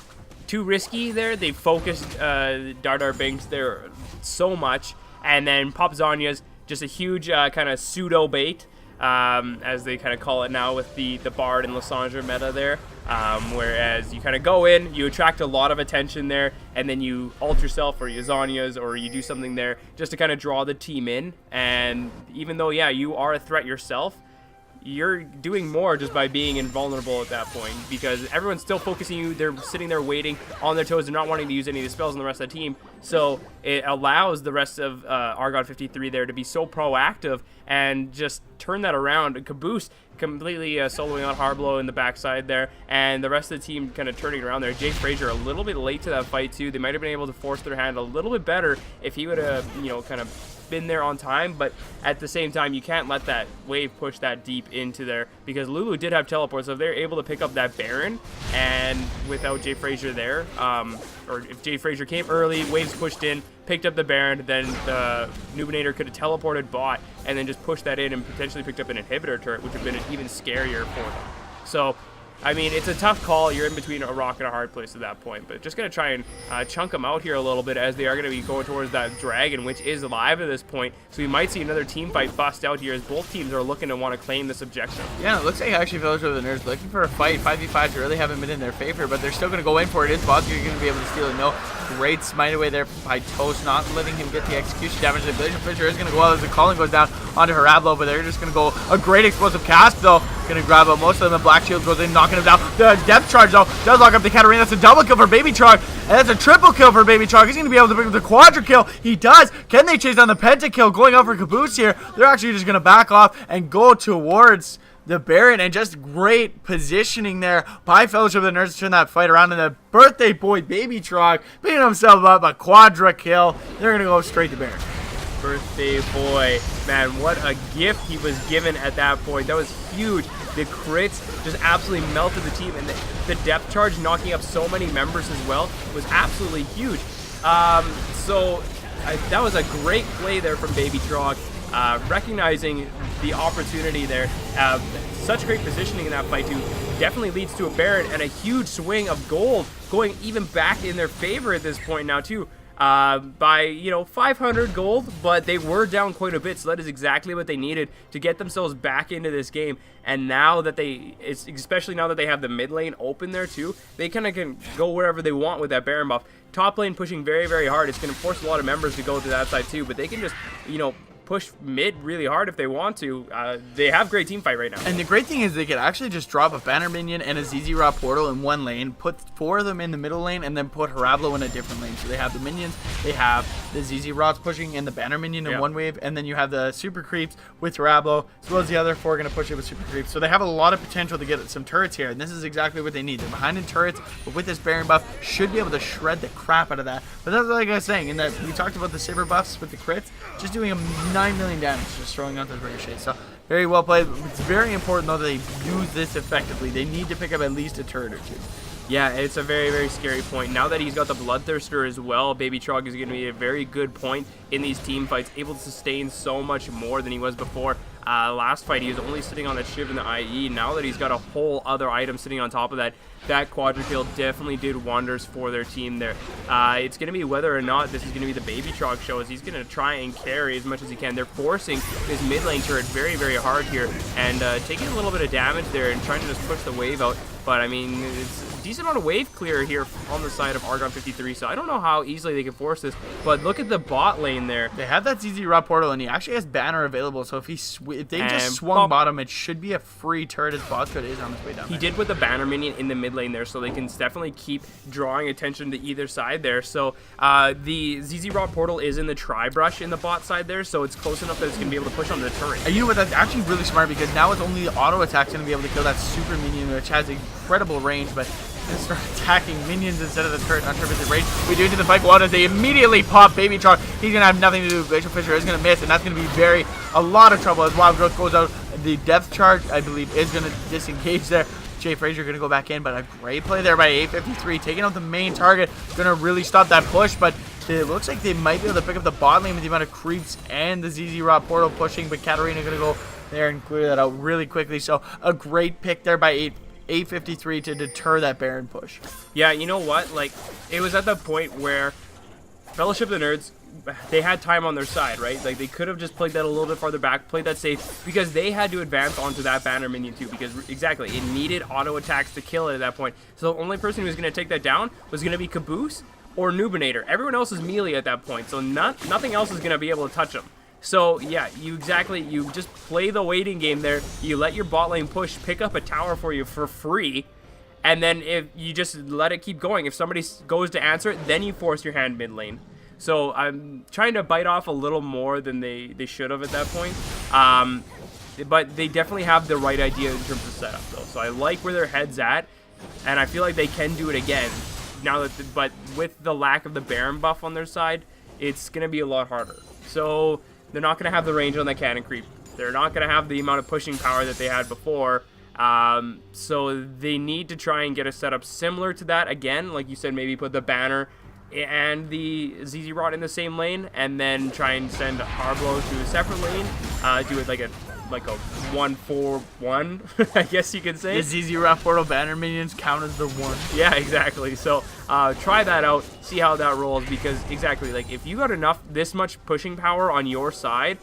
risky there. They focused Dardar Binks there so much, and then Pop Zanya's just a huge kind of pseudo bait, as they kind of call it now with the Bard and Lysandre meta there. Whereas you kind of go in, you attract a lot of attention there, and then you ult yourself or you Zanya's or you do something there just to kind of draw the team in. And even though, yeah, you are a threat yourself, you're doing more just by being invulnerable at that point, because everyone's still focusing you. They're sitting there waiting on their toes. They're not wanting to use any of the spells on the rest of the team. So it allows the rest of Argon 53 there to be so proactive and just turn that around. Caboose completely soloing out Harblow in the backside there, and the rest of the team kind of turning around there. Jay Frazier a little bit late to that fight too. They might have been able to force their hand a little bit better if he would have, kind of been there on time, but at the same time, you can't let that wave push that deep into there, because Lulu did have teleport, so if they're able to pick up that Baron, and without Jay Frazier there, or if Jay Frazier came early, waves pushed in, picked up the Baron, then the Nubinator could have teleported bot, and then just pushed that in and potentially picked up an inhibitor turret, which would have been even scarier for them. So I mean, it's a tough call. You're in between a rock and a hard place at that point, but just going to try and chunk them out here a little bit, as they are going to be going towards that dragon, which is alive at this point. So we might see another team fight bust out here, as both teams are looking to want to claim this objective. Yeah, it looks like actually Fellowship of the Nerds looking for a fight. 5v5s really haven't been in their favor, but they're still going to go in for it. Is Bosky going to be able to steal it? No. Great smite away there by Toast, not letting him get the execution damage. The Glacial Fissure is going to go out as the calling goes down onto Harablo, but they're just going to go a great explosive cast, though. Going to grab most of them. The Black Shield goes in, knocking him down. The depth charge, though, does lock up the Katarina. That's a double kill for Baby Trog, and that's a triple kill for Baby Trog. He's going to be able to pick up the quadra kill. He does. Can they chase down the penta kill? Going out for Caboose here. They're actually just going to back off and go towards the Baron, and just great positioning there by Fellowship of the Nerds to turn that fight around. And the birthday boy, Baby Trog, picking himself up a quadra kill. They're going to go straight to Baron. Birthday boy, man, what a gift he was given at that point. That was huge. The crits just absolutely melted the team, and the depth charge knocking up so many members as well was absolutely huge. That was a great play there from Baby Trog, recognizing the opportunity there. Such great positioning in that fight too. Definitely leads to a Baron and a huge swing of gold going even back in their favor at this point now too. By 500 gold, but they were down quite a bit, so that is exactly what they needed to get themselves back into this game. And now that especially now that they have the mid lane open there too, they kind of can go wherever they want with that Baron buff. Top lane pushing very, very hard. It's going to force a lot of members to go to that side too, but they can just push mid really hard if they want to. They have great team fight right now. And the great thing is they could actually just drop a banner minion and a ZZ Raw portal in one lane, put 4 of them in the middle lane, and then put Harablo in a different lane. So they have the minions, they have the ZZ Rods pushing and the banner minion in one wave, and then you have the super creeps with Harablo, as well as the other 4 going to push it with super creeps. So they have a lot of potential to get some turrets here, and this is exactly what they need. They're behind in turrets, but with this Baron buff, should be able to shred the crap out of that. But that's like I was saying, in that we talked about the saber buffs with the crits, just doing a 9 million damage, just throwing out those ricochets. So very well played. It's very important though that they use this effectively. They need to pick up at least a turret or 2. Yeah, it's a very, very scary point. Now that he's got the Bloodthirster as well, Baby Trog is going to be a very good point in these team fights, able to sustain so much more than he was before. Last fight, he was only sitting on a Shiv and the IE. Now that he's got a whole other item sitting on top of that, that quadra kill definitely did wonders for their team there. It's going to be whether or not this is going to be the Baby Trog show, as he's going to try and carry as much as he can. They're forcing his mid lane turret very, very hard here, and taking a little bit of damage there and trying to just push the wave out. But I mean, it's a decent amount of wave clear here on the side of Argon 53, so I don't know how easily they can force this. But look at the bot lane there. They have that ZZ Raw portal, and he actually has banner available, so if they just swung bottom, it should be a free turret as Botcode is on his way down. He did put the banner minion in the mid lane there, so they can definitely keep drawing attention to either side there. So the ZZ Raw portal is in the tri-brush in the bot side there, so it's close enough that it's going to be able to push on the turret. And you know what, that's actually really smart, because now it's only the auto attack's going to be able to kill that super minion, which has incredible range, but going to start attacking minions instead of the turret. Not sure if it's in range. We do into the fight go out as they immediately pop Baby Trog. He's going to have nothing to do. Glacial Fissure is going to miss, and that's going to be a lot of trouble as Wild Growth goes out. The depth charge, I believe, is going to disengage there. Jay Frazier going to go back in, but a great play there by A53, taking out the main target. Going to really stop that push, but It looks like they might be able to pick up the bot lane with the amount of creeps and the ZZ Rot portal pushing, but Katarina going to go there and clear that out really quickly. So a great pick there by A53 to deter that Baron push. Yeah, you know what? Like, it was at the point where Fellowship of the Nerds, they had time on their side, right? Like, they could have just played that a little bit farther back, played that safe, because they had to advance onto that banner minion too, because exactly, it needed auto attacks to kill it at that point. So the only person who was going to take that down was going to be Caboose or Nubinator. Everyone else is melee at that point, so nothing else is going to be able to touch them. So yeah, you just play the waiting game there. You let your bot lane push, pick up a tower for you for free, and then if you just let it keep going. If somebody goes to answer it, then you force your hand mid lane. So I'm trying to bite off a little more than they should have at that point. But they definitely have the right idea in terms of setup though. So I like where their head's at, and I feel like they can do it again. Now that, but with the lack of the Baron buff on their side, it's gonna be a lot harder. So they're not gonna have the range on that cannon creep. They're not gonna have the amount of pushing power that they had before. So they need to try and get a setup similar to that again. Like you said, maybe put the banner and the ZZ Rod in the same lane, and then try and send Harblow to a separate lane. Do it like a 1-4-1, I guess you could say. The ZZ Rod portal banner minions count as the one. Yeah, exactly. So try that out, see how that rolls, because exactly, like, if you got this much pushing power on your side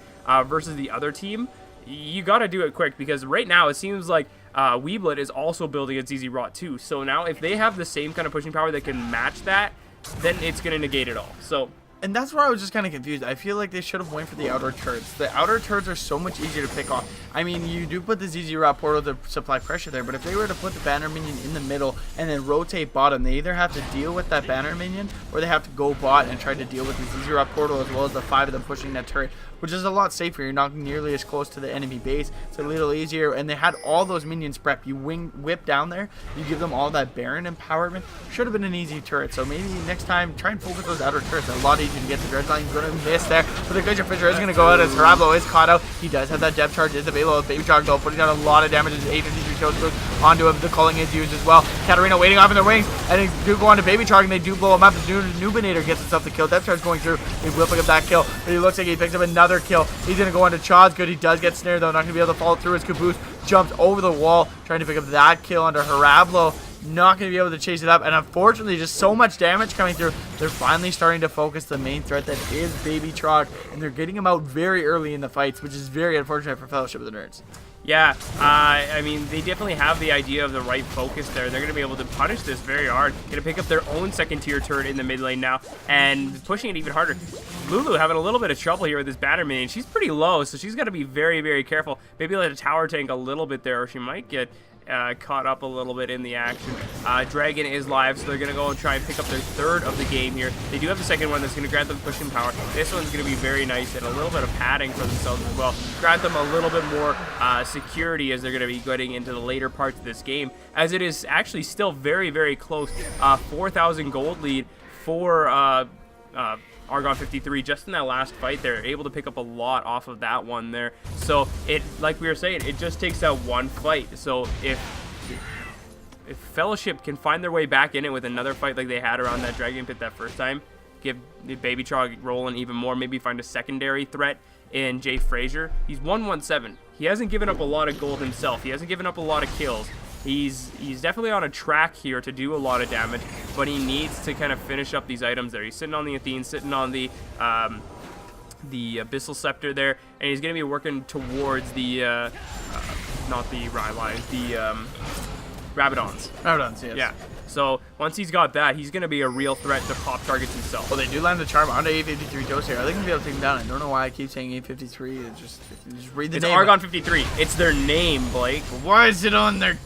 versus the other team, you got to do it quick, because right now it seems like Weeblet is also building a ZZ Rot too. So now if they have the same kind of pushing power that can match that, then it's going to negate it all. So, and that's where I was just kind of confused. I feel like they should have went for the outer turrets. The outer turrets are so much easier to pick off. I mean, you do put the ZZ Rot portal to supply pressure there, but if they were to put the banner minion in the middle and then rotate bottom, they either have to deal with that banner minion or they have to go bot and try to deal with the ZZ Rot portal as well as the 5 of them pushing that turret, which is a lot safer. You're not nearly as close to the enemy base. It's a little easier, and they had all those minions prep. You whip down there, you give them all that Baron empowerment. Should have been an easy turret, so maybe next time try and focus those outer turrets. They're a lot easier to get the dredge line. He's going to miss there, but the Glacier Fisher is going to go out as Harablo is caught out. He does have that depth charge, is available with Baby Trog though, putting down a lot of damage as A53 kills onto him. The culling is used as well. Katarina waiting off in the wings, and they do go on to Baby Trog, and they do blow him up. Nubinator gets himself the kill. Depth charge going through. He will pick up that kill, but he looks like he picks up another kill. He's going to go on to Chaz. Good, he does get snared though, not going to be able to follow through as Caboose jumps over the wall, trying to pick up that kill under Harablo. Not going to be able to chase it up, and unfortunately just so much damage coming through. They're finally starting to focus the main threat that is Baby Trog, and they're getting him out very early in the fights, which is very unfortunate for Fellowship of the Nerds. Yeah, I mean, they definitely have the idea of the right focus there. They're going to be able to punish this very hard. Going to pick up their own second-tier turret in the mid lane now, and pushing it even harder. Lulu having a little bit of trouble here with this banner minion. She's pretty low, so she's got to be very, very careful. Maybe let a tower tank a little bit there, or she might get caught up a little bit in the action. Dragon is live, so they're going to go and try and pick up their third of the game here. They do have the second one that's going to grant them pushing power. This one's going to be very nice, and a little bit of padding for themselves as well. Grant them a little bit more security as they're going to be getting into the later parts of this game, as it is actually still very, very close. 4,000 gold lead for Argon 53 just in that last fight. They're able to pick up a lot off of that one there. So it, like we were saying, it just takes that one fight. So if Fellowship can find their way back in it with another fight like they had around that Dragon Pit that first time, give the Baby Trog rolling even more, maybe find a secondary threat in Jay Frazier. He's 117. He hasn't given up a lot of gold himself. He hasn't given up a lot of kills. He's definitely on a track here to do a lot of damage, but he needs to kind of finish up these items there. He's sitting on the Athene, sitting on the Abyssal Scepter there, and he's going to be working towards the, not the Rylines, the Rabadons. Rabadons, yes. Yeah. So once he's got that, he's going to be a real threat to pop targets himself. Well, they do land the charm onto A53 Dose here. Are they going to be able to take him down? I don't know why I keep saying A53. Just read the name. It's Argon 53. It's their name, Blake. Why is it on their...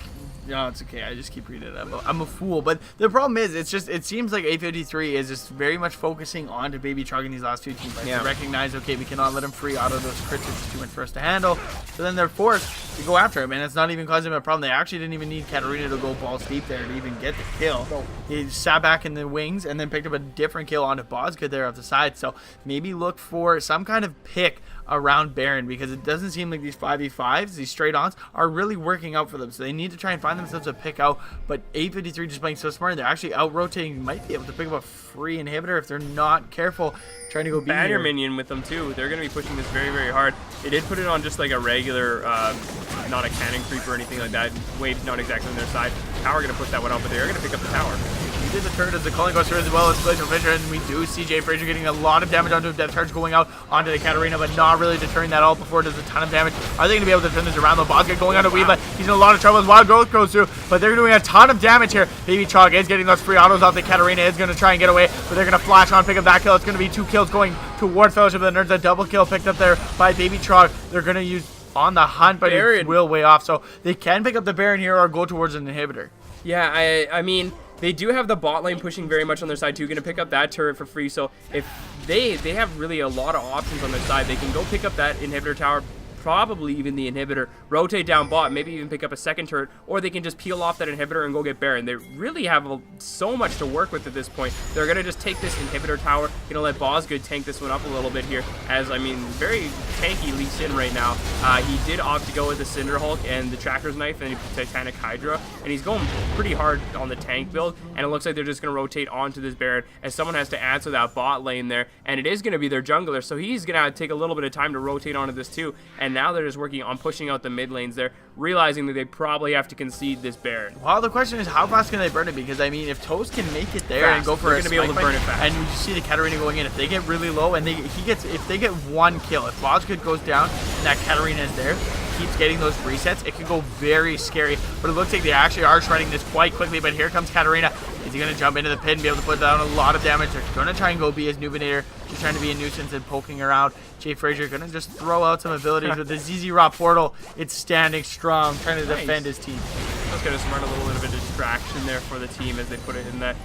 No, it's okay. I just keep reading it. I'm a fool. But the problem is, it seems like A53 is just very much focusing on to Baby Trog in these last few team fights. Yeah. They recognize, okay, we cannot let him free auto those crits. It's too much for us to handle. So then they're forced to go after him, and it's not even causing him a problem. They actually didn't even need Katarina to go balls deep there to even get the kill. He sat back in the wings and then picked up a different kill onto Bozgood there off the side. So maybe look for some kind of pick around Baron, because it doesn't seem like these 5v5s, these straight-ons, are really working out for them. So they need to try and find find themselves a pick out, but A53 just playing so smart, and they're actually out-rotating, might be able to pick up a free inhibitor if they're not careful, trying to go banner minion with them too. They're going to be pushing this very, very hard. They did put it on just like a regular, not a cannon creep or anything like that. Wave's not exactly on their side. Tower going to push that one out, but they are going to pick up the tower. He did the turret as the calling goes through as well as Glacial Fisher, and we do see Jay Frazier getting a lot of damage onto a death charge going out onto the Katarina, but not really deterring that all before it does a ton of damage. Are they going to be able to turn this around? The Bosca going onto Weebla. He's in a lot of trouble as Wild Growth goes through, but they're doing a ton of damage here. Baby Chalk is getting those free autos off. The Katarina is going to try and get away, but they're going to flash on, pick up that kill. It's going to be 2 kills going toward Fellowship of the Nerds. A double kill picked up there by Baby Chalk. They're going to use on the hunt, but it will way off, so they can pick up the Baron here or go towards an inhibitor. Yeah, I mean, they do have the bot lane pushing very much on their side too. Going to pick up that turret for free. So if they have really a lot of options on their side, they can go pick up that inhibitor tower, probably even the inhibitor, rotate down bot, maybe even pick up a second turret, or they can just peel off that inhibitor and go get Baron. They really have so much to work with at this point. They're going to just take this inhibitor tower, going to let Bosgood tank this one up a little bit here, as, I mean, very tanky Lee Sin right now. He did opt to go with the Cinder Hulk and the Tracker's Knife and the Titanic Hydra, and he's going pretty hard on the tank build, and it looks like they're just going to rotate onto this Baron, as someone has to answer that bot lane there, and it is going to be their jungler, so he's going to take a little bit of time to rotate onto this too, and now they're just working on pushing out the mid lanes there, realizing that they probably have to concede this Baron. Well, the question is, how fast can they burn it? Because, I mean, if Toast can make it there and go for a be able to burn it fast. And you see the Katarina going in, if they get really low and if they get 1 kill, if Bosgood goes down and that Katarina is there, keeps getting those resets, it could go very scary. But it looks like they actually are shredding this quite quickly. But here comes Katarina. Is he going to jump into the pit and be able to put down a lot of damage? They're going to try and go be his Nubinator, just trying to be a nuisance and poking around. Jay Frazier going to just throw out some abilities with the ZZ Raw portal. It's standing strong, trying to defend his team. Just going to run a little bit of a distraction there for the team as they put it in that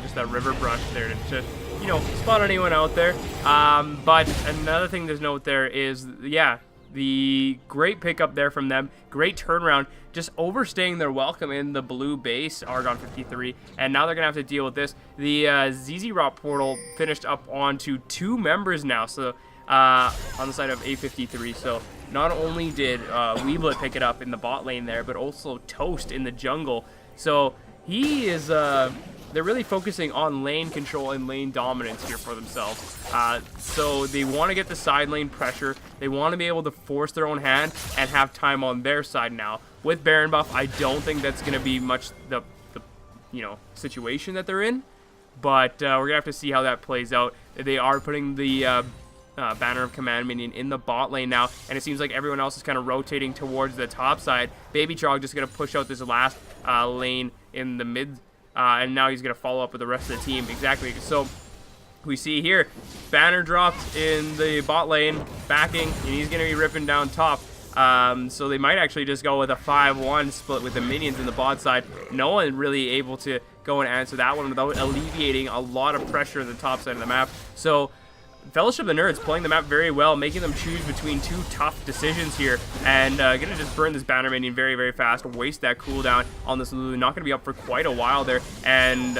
just that river brush there to just, you know, spot anyone out there. But another thing to note there is, yeah, the great pickup there from them, great turnaround, just overstaying their welcome in the blue base, Argon 53, and now they're going to have to deal with this. The ZZ Rot portal finished up onto 2 members now, so on the side of A53, so not only did Weeblet pick it up in the bot lane there, but also Toast in the jungle, so he is... they're really focusing on lane control and lane dominance here for themselves. So they want to get the side lane pressure. They want to be able to force their own hand and have time on their side now. With Baron buff, I don't think that's going to be much the you know, situation that they're in. But we're going to have to see how that plays out. They are putting the Banner of Command minion in the bot lane now, and it seems like everyone else is kind of rotating towards the top side. Baby Chog just going to push out this last lane in the mid, and now he's going to follow up with the rest of the team. Exactly. So we see here, Banner dropped in the bot lane, backing, and he's going to be ripping down top. So they might actually just go with a 5-1 split with the minions in the bot side. No one really able to go and answer that one without alleviating a lot of pressure on the top side of the map. So Fellowship of the Nerds playing the map very well, making them choose between 2 tough decisions here, and gonna just burn this Banner minion very, very fast, waste that cooldown on this Lulu. Not gonna be up for quite a while there, and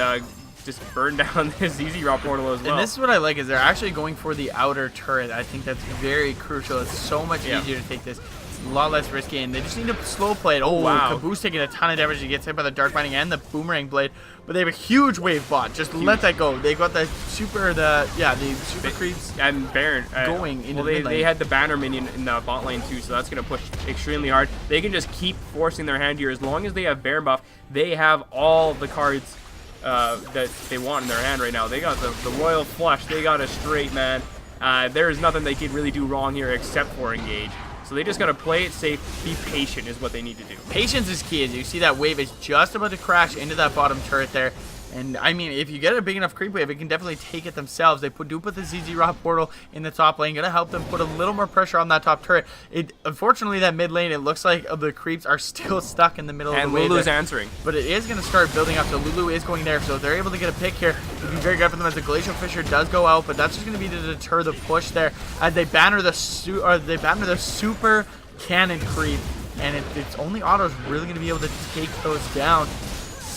just burn down this ZZ Raw portal as well. And this is what I like, is they're actually going for the outer turret. I think that's very crucial. It's so much easier to take this. It's a lot less risky, and they just need to slow play it. Oh, wow. Caboose taking a ton of damage. He gets hit by the Dark Binding and the Boomerang Blade, but they have a huge wave bot. Just let that go. They got the super creeps and Baron going into the mid lane. They had the Banner minion in the bot lane too, so that's going to push extremely hard. They can just keep forcing their hand here. As long as they have Baron buff, they have all the cards that they want in their hand right now. They got the Royal Flush. They got a straight, man. There is nothing they can really do wrong here except for engage. So they just got to play it safe, be patient is what they need to do. Patience is key. As you see, that wave is just about to crash into that bottom turret there. And, I mean, if you get a big enough creep wave, it can definitely take it themselves. They do put the ZZ Rock portal in the top lane. Going to help them put a little more pressure on that top turret. Unfortunately, that mid lane, it looks like the creeps are still stuck in the middle of the wave. And Lulu's answering. But it is going to start building up. So Lulu is going there. So if they're able to get a pick here, it would be very good for them as the Glacial Fisher does go out. But that's just going to be to deter the push there as they banner the super cannon creep. And its only auto is really going to be able to take those down.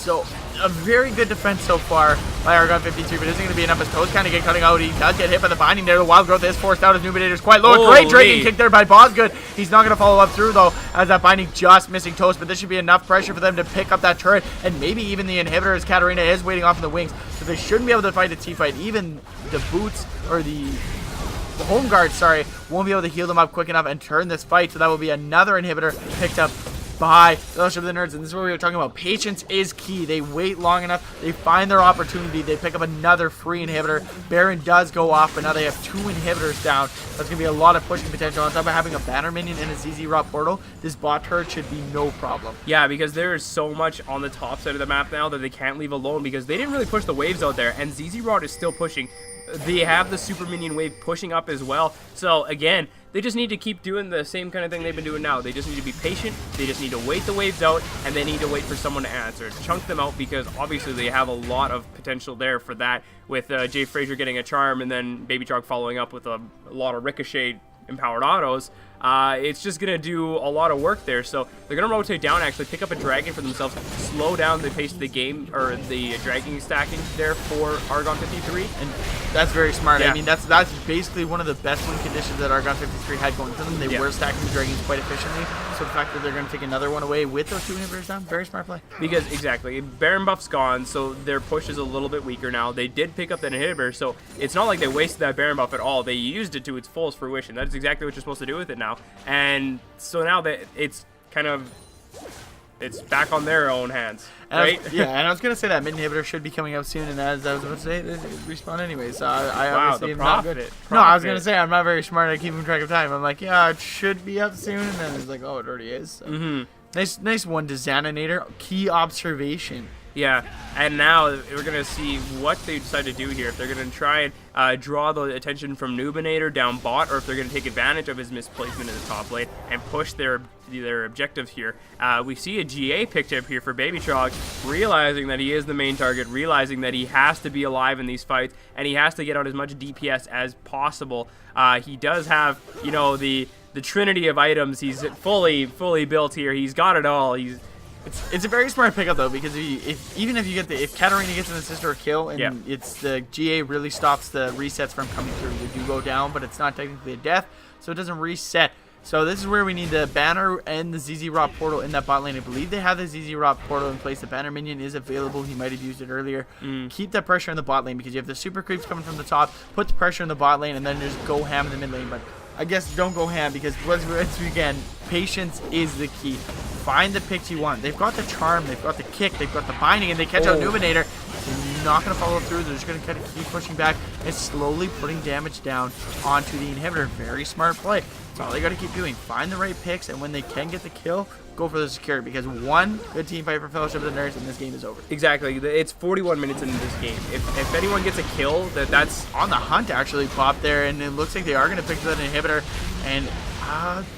So a very good defense so far by Argon 53, but isn't going to be enough as Toes kind of get cutting out. He does get hit by the binding there. The Wild Growth is forced out as Numinator's quite low. Great Dragon kick there by Bosgood. He's not going to follow up through though, as that binding just missing Toast, but this should be enough pressure for them to pick up that turret and maybe even the inhibitor, as Katarina is waiting off in the wings. So they shouldn't be able to fight a T-fight. Even the boots, or the home guard, sorry, won't be able to heal them up quick enough and turn this fight. So that will be another inhibitor picked up by Fellowship of the Nerds, and this is what we were talking about. Patience is key. They wait long enough, they find their opportunity, they pick up another free inhibitor. Baron does go off, but now they have 2 inhibitors down. That's going to be a lot of pushing potential. On top of having a banner minion and a ZZ Rot portal, this bot turret should be no problem. Yeah, because there is so much on the top side of the map now that they can't leave alone, because they didn't really push the waves out there, and ZZ Rot is still pushing. They have the super minion wave pushing up as well. So again, they just need to keep doing the same kind of thing they've been doing now. They just need to be patient. They just need to wait the waves out, and they need to wait for someone to answer. Chunk them out, because obviously they have a lot of potential there for that, with Jay Frazier getting a charm and then Baby Trog following up with a lot of ricochet empowered autos. It's just going to do a lot of work there. So they're going to rotate down, actually pick up a dragon for themselves, slow down the pace of the game, or the dragon stacking there for Argon 53. And that's very smart. Yeah. I mean, that's basically one of the best win conditions that Argon 53 had going for them. They were stacking the dragons quite efficiently. So the fact that they're going to take another one away with those 2 inhibitors down, very smart play. Because, exactly, Baron buff's gone, so their push is a little bit weaker now. They did pick up that inhibitor, so it's not like they wasted that Baron buff at all. They used it to its fullest fruition. That's exactly what you're supposed to do with it now. And so now that it's kind of, it's back on their own hands, right? And I was going to say that mid inhibitor should be coming up soon, and as I was about to say, it respawn anyway, so I obviously am not good. No, I was going to say, I'm not very smart at keeping track of time. I'm like, yeah, it should be up soon, and then it's like, oh, it already is. So. Nice one to Xananator. Key observation. Yeah, and now we're going to see what they decide to do here. If they're going to try and draw the attention from Nubinator down bot, or if they're going to take advantage of his misplacement in the top lane and push their objective here. We see a GA picked up here for Baby Trog, realizing that he is the main target, realizing that he has to be alive in these fights, and he has to get out as much DPS as possible. He does have, you know, the trinity of items. He's fully built here. He's got it all. It's a very smart pickup though, because even if you get if Katarina gets an assist or a kill, and it's the GA really stops the resets from coming through. They do go down, but it's not technically a death, so it doesn't reset. So this is where we need the banner and the ZZ Rot portal in that bot lane. I believe they have the ZZ Rot portal in place. The banner minion is available. He might have used it earlier. Keep that pressure in the bot lane, because you have the super creeps coming from the top. Put the pressure in the bot lane, and then just go ham in the mid lane. But I guess don't go ham, because once again, patience is the key. Find the picks you want. They've got the charm, they've got the kick, they've got the binding, and they catch out Numinator. They're not going to follow through. They're just going to kind of keep pushing back and slowly putting damage down onto the inhibitor. Very smart play. That's all they got to keep doing. Find the right picks, and when they can get the kill, go for the security, because one good team fight for Fellowship of the Nerds, and this game is over. Exactly. It's 41 minutes into this game. If anyone gets a kill, that's on the hunt actually popped there, and it looks like they are going to pick that inhibitor. And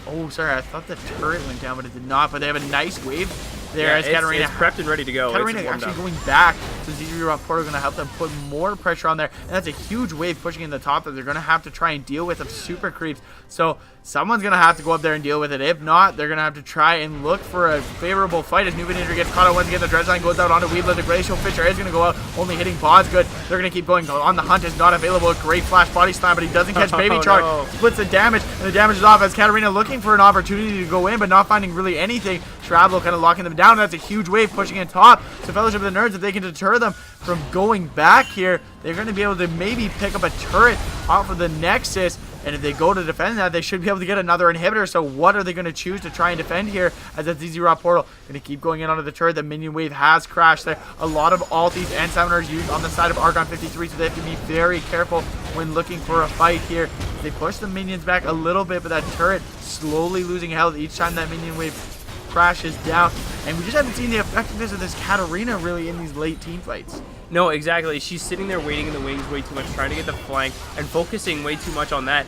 oh, sorry, I thought the turret went down, but it did not. But they have a nice wave there as Katarina. It's prepped and ready to go. Katarina actually going back to ZZ Rot portal, going to help them put more pressure on there. And that's a huge wave pushing in the top that they're going to have to try and deal with of super creeps. So someone's going to have to go up there and deal with it. If not, they're going to have to try and look for a favorable fight as Nubinator gets caught out once again. The Dredge line goes out onto Weebler. The Glacial Fisher is going to go out, only hitting Bosgood. They're going to keep going. On the hunt is not available. A great flash body slam, but he doesn't catch Baby Charge. No. Splits the damage, and the damage is off as Katarina looking for an opportunity to go in, but not finding really anything. Travel kind of locking them down, and that's a huge wave pushing in top. So Fellowship of the Nerds, if they can deter them from going back here, they're going to be able to maybe pick up a turret off of the Nexus. And if they go to defend that, they should be able to get another inhibitor. So what are they going to choose to try and defend here as that ZZ Rot portal going to keep going in onto the turret? The minion wave has crashed there. A lot of ultis and summoners used on the side of Argon 53, so they have to be very careful when looking for a fight here. They push the minions back a little bit, but that turret slowly losing health each time that minion wave crashes down. And we just haven't seen the effectiveness of this Katarina really in these late team fights. No, exactly. She's sitting there waiting in the wings way too much, trying to get the flank and focusing way too much on that.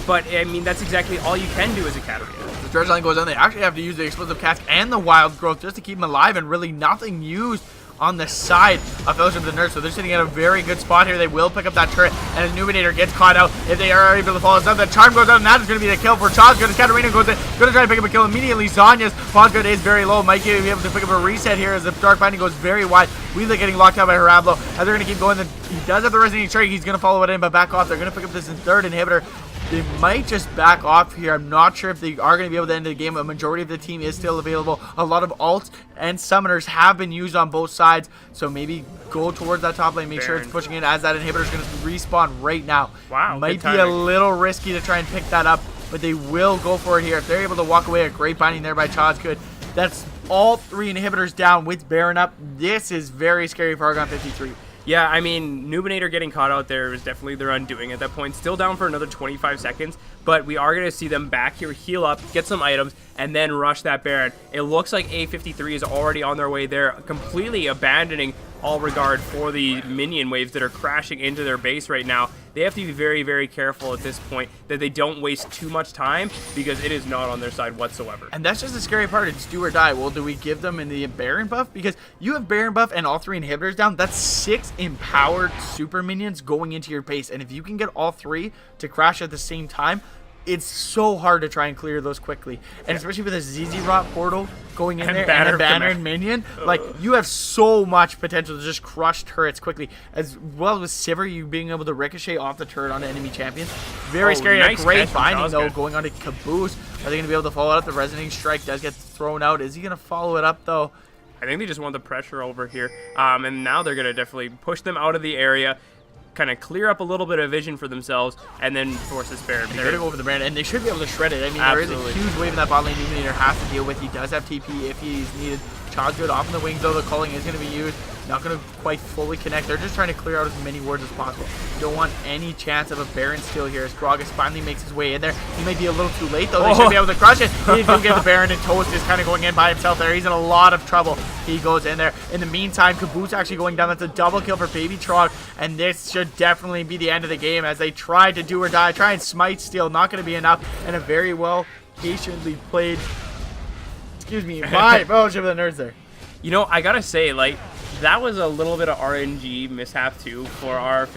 But, I mean, that's exactly all you can do as a Katarina. The Dredge line goes on. They actually have to use the Explosive Cask and the Wild Growth just to keep them alive, and really nothing used on the side of Fellowship of the Nerds. So they're sitting at a very good spot here. They will pick up that turret, and Illuminator gets caught out. If they are able to follow us up, the charm goes out, and that is going to be the kill for Chosgood. As Katarina goes in, going to try to pick up a kill immediately. Zanya's Chosgood is very low. Might be able to pick up a reset here as the Dark Binding goes very wide. Wheeler getting locked out by Harablo. As they're going to keep going, he does have the Resonating Strike. He's going to follow it in, but back off. They're going to pick up this third inhibitor. They might just back off here. I'm not sure if they are going to be able to end the game. A majority of the team is still available. A lot of alts and summoners have been used on both sides. So maybe go towards that top lane. Make sure it's pushing in as that inhibitor is going to respawn right now. Wow. Might be a little risky to try and pick that up, but they will go for it here. If they're able to walk away, a great binding there by Chosgood. That's all 3 inhibitors down with Baron up. This is very scary for Argon 53. Yeah, I mean, Nubinator getting caught out there was definitely their undoing at that point. Still down for another 25 seconds, but we are going to see them back here, heal up, get some items, and then rush that Baron. It looks like A53 is already on their way there, completely abandoning all regard for the minion waves that are crashing into their base right now. They have to be very, very careful at this point that they don't waste too much time because it is not on their side whatsoever. And that's just the scary part. It's do or die. Well, do we give them in the Baron buff? Because you have Baron buff and all 3 inhibitors down. That's 6 empowered super minions going into your base. And if you can get all 3 to crash at the same time, it's so hard to try and clear those quickly. And especially with a ZZ Rot portal going in there and a banner and minion, like, you have so much potential to just crush turrets quickly. As well with Sivir, you being able to ricochet off the turret onto enemy champions. Very scary. Nice a great binding, though, going on to Caboose. Are they going to be able to follow it up? The Resonating Strike does get thrown out. Is he going to follow it up, though? I think they just want the pressure over here. And now they're going to definitely push them out of the area, kind of clear up a little bit of vision for themselves, and then force this Baron. They're going to go over the Baron, and they should be able to shred it. I mean, there is a huge wave in that bot lane Illuminator has to deal with. He does have TP if he's needed. Chosgood off in the wings, though. The calling is going to be used. Not going to quite fully connect. They're just trying to clear out as many wards as possible. Don't want any chance of a Baron steal here as Gragas finally makes his way in there. He may be a little too late, though. They should be able to crush it. He do get the Baron, and Toast is kind of going in by himself there. He's in a lot of trouble. He goes in there. In the meantime, Caboose actually going down. That's a double kill for Baby Trog, and this should definitely be the end of the game as they try to do or die. Try and smite steal. Not going to be enough, and a very well patiently played, by Fellowship of the Nerds there. You know, I gotta say, like, that was a little bit of RNG mishap too for our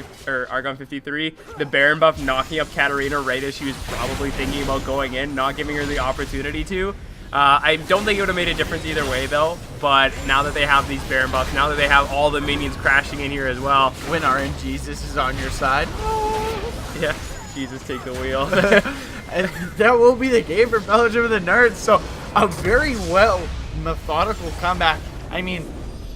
Argon 53. The Baron buff knocking up Katarina right as she was probably thinking about going in, not giving her the opportunity to. I don't think it would have made a difference either way, though. But now that they have these Baron buffs, now that they have all the minions crashing in here as well. When RNGesus is on your side. Yeah, Jesus, take the wheel. And that will be the game for Fellowship of the Nerds. So, a very well methodical comeback. I mean,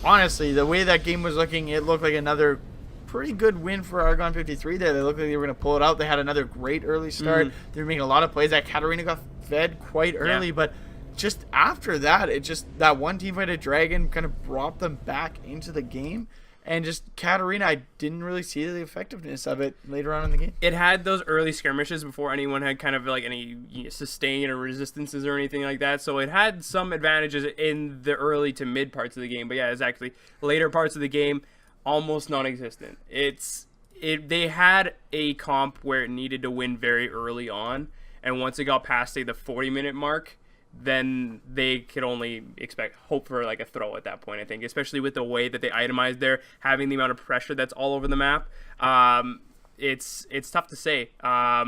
honestly, the way that game was looking, it looked like another pretty good win for Argon 53 there. They looked like they were going to pull it out. They had another great early start. They were making a lot of plays. That Katarina got fed quite early, but just after that, it just, that one team fight at Dragon kind of brought them back into the game. And just Katarina, I didn't really see the effectiveness of it later on in the game. It had those early skirmishes before anyone had kind of like any sustain or resistances or anything like that. So it had some advantages in the early to mid parts of the game. But yeah, it's actually later parts of the game, almost non-existent. They had a comp where it needed to win very early on. And once it got past, say, the 40-minute mark, then they could only hope for like a throw at that point, I think, especially with the way that they itemized there, having the amount of pressure that's all over the map. It's tough to say. I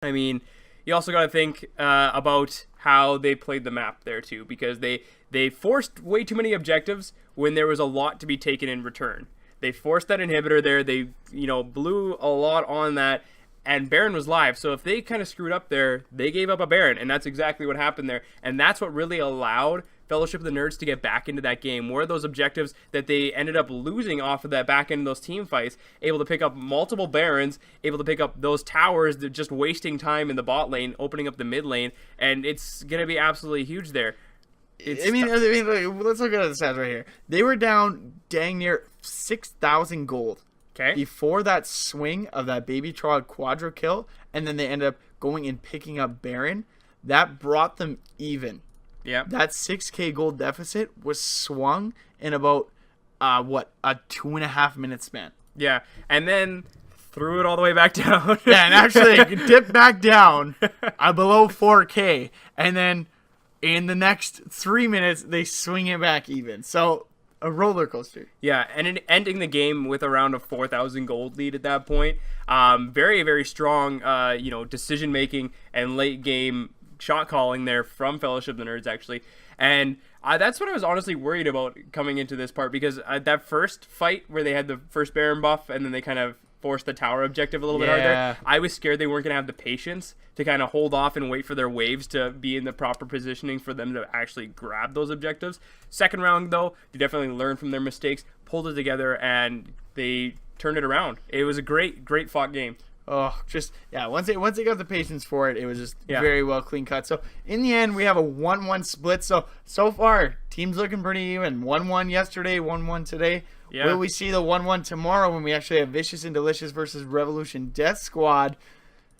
mean, you also got to think about how they played the map there too, because they forced way too many objectives when there was a lot to be taken in return. They forced that inhibitor there. They, blew a lot on that. And Baron was live, so if they kind of screwed up there, they gave up a Baron, and that's exactly what happened there. And that's what really allowed Fellowship of the Nerds to get back into that game. Were those objectives that they ended up losing off of that back end of those team fights, able to pick up multiple Barons, able to pick up those towers, that just wasting time in the bot lane, opening up the mid lane, and it's going to be absolutely huge there. I mean, let's look at the stats right here. They were down dang near 6,000 gold. Okay. Before that swing of that Baby Trog quadra kill, and then they end up going and picking up Baron, that brought them even. Yeah. That 6k gold deficit was swung in about, a 2.5 minute span. Yeah, and then threw it all the way back down. Yeah, and actually dipped back down below 4k, and then in the next 3 minutes, they swing it back even. So, a roller coaster. Yeah, and ending the game with around a 4,000 gold lead at that point. Very, very strong, decision making and late game shot calling there from Fellowship of the Nerds, actually. And that's what I was honestly worried about coming into this part, because that first fight where they had the first Baron buff and then they kind of forced the tower objective a little bit harder, I was scared they weren't going to have the patience to kind of hold off and wait for their waves to be in the proper positioning for them to actually grab those objectives. Second round, though, they definitely learned from their mistakes, pulled it together, and they turned it around. It was a great fought game. Oh, once they got the patience for it, it was just very well clean cut. So in the end, we have a 1-1 split. So far, teams looking pretty even. 1-1 yesterday, 1-1 today. Yeah. Will we see the 1-1 tomorrow when we actually have Vicious and Delicious versus Revolution Death Squad?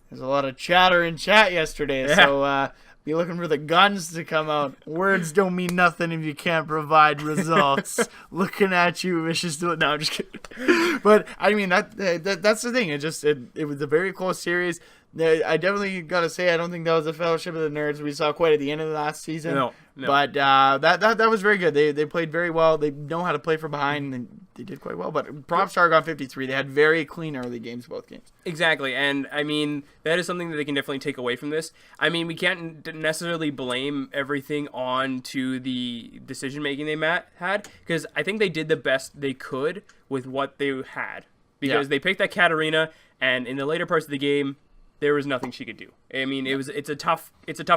There's a lot of chatter in chat yesterday, so be looking for the guns to come out. Words don't mean nothing if you can't provide results. Looking at you, Vicious. No, I'm just kidding. But I mean that's the thing. It was a very close series. I definitely gotta say I don't think that was the Fellowship of the Nerds we saw quite at the end of the last season. No. But that was very good. They played very well. They know how to play from behind, and they did quite well. But props to Argon 53. They had very clean early games, both games. Exactly, and I mean that is something that they can definitely take away from this. I mean, we can't necessarily blame everything on to the decision making they had, because I think they did the best they could with what they had. Because they picked that Katarina, and in the later parts of the game, there was nothing she could do. I mean, it's a tough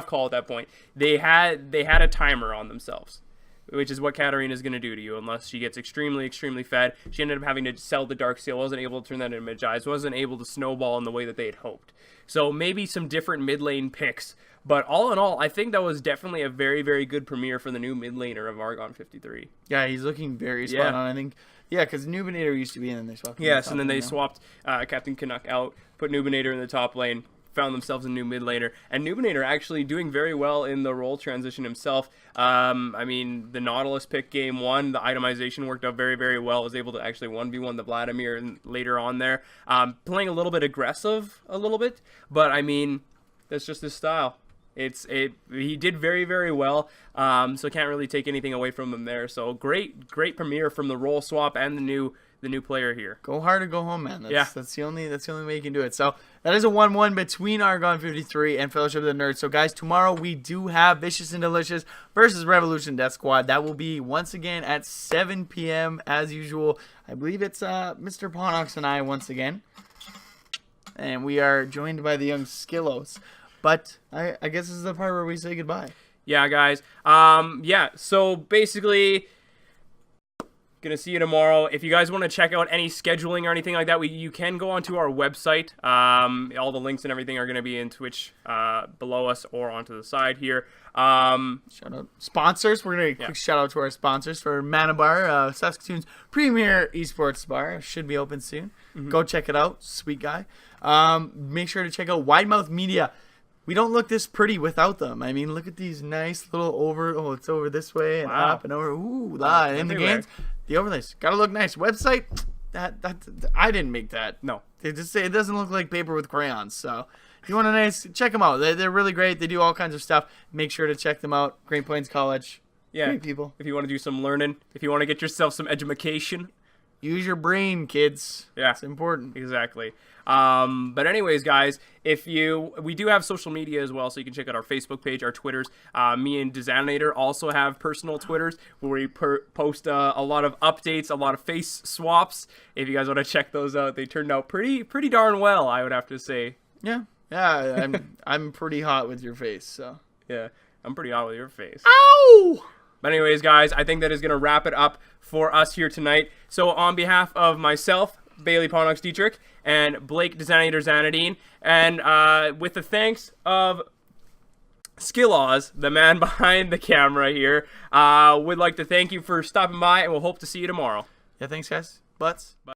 call at that point. They had a timer on themselves, which is what Katarina is going to do to you unless she gets extremely fed. She ended up having to sell the Dark Seal, wasn't able to turn that into Mage Eyes, wasn't able to snowball in the way that they had hoped. So maybe some different mid lane picks, but all in all, I think that was definitely a very, very good premiere for the new mid laner of Argon 53. Yeah, he's looking very spot on, I think. Yeah, because Nubinator used to be in, and they swapped. Yes, and then they swapped Captain Canuck out, put Nubinator in the top lane, found themselves a new mid laner, and Nubinator actually doing very well in the role transition himself. I mean, the Nautilus pick game 1, the itemization worked out very, very well. Was able to actually 1v1 the Vladimir and later on there, playing a little bit aggressive, but I mean, that's just his style. He did very, very well, so can't really take anything away from him there. So great premiere from the role swap and the new player here. Go hard or go home, man. That's the only way you can do it. So that is a 1-1 between Argon 53 and Fellowship of the Nerds. So guys, tomorrow we do have Vicious and Delicious versus Revolution Death Squad. That will be once again at 7 p.m. as usual. I believe it's Mr. Ponox and I once again, and we are joined by the young Skillos. But I guess this is the part where we say goodbye. Yeah, guys. So basically, gonna see you tomorrow. If you guys want to check out any scheduling or anything like that, you can go onto our website. All the links and everything are gonna be in Twitch below us or onto the side here. Shout out sponsors. We're gonna quick shout out to our sponsors for Mana Bar, Saskatoon's premier esports bar. Should be open soon. Go check it out. Sweet guy. Make sure to check out Widemouth Media. We don't look this pretty without them. I mean, look at these nice little it's over this way and up and over. Ooh, in the games, the overlays gotta look nice. Website, that I didn't make that. No, they just say it doesn't look like paper with crayons. So if you want a nice, check them out. They're really great. They do all kinds of stuff. Make sure to check them out. Great Plains College. Yeah, great people. If you want to do some learning, if you want to get yourself some education. Use your brain, kids. Yeah, it's important. Exactly. But anyways, guys, we do have social media as well, so you can check out our Facebook page, our Twitters. Me and Designator also have personal Twitters where we post a lot of updates, a lot of face swaps. If you guys want to check those out, they turned out pretty darn well, I would have to say. Yeah. I'm pretty hot with your face, so. Yeah, I'm pretty hot with your face. Ow! But anyways, guys, I think that is going to wrap it up for us here tonight. So on behalf of myself, Bailey Ponox Dietrich, and Blake Designator Zanadine, and with the thanks of Skillos, the man behind the camera here, would like to thank you for stopping by, and we'll hope to see you tomorrow. Yeah, thanks, guys. Butts. Bye.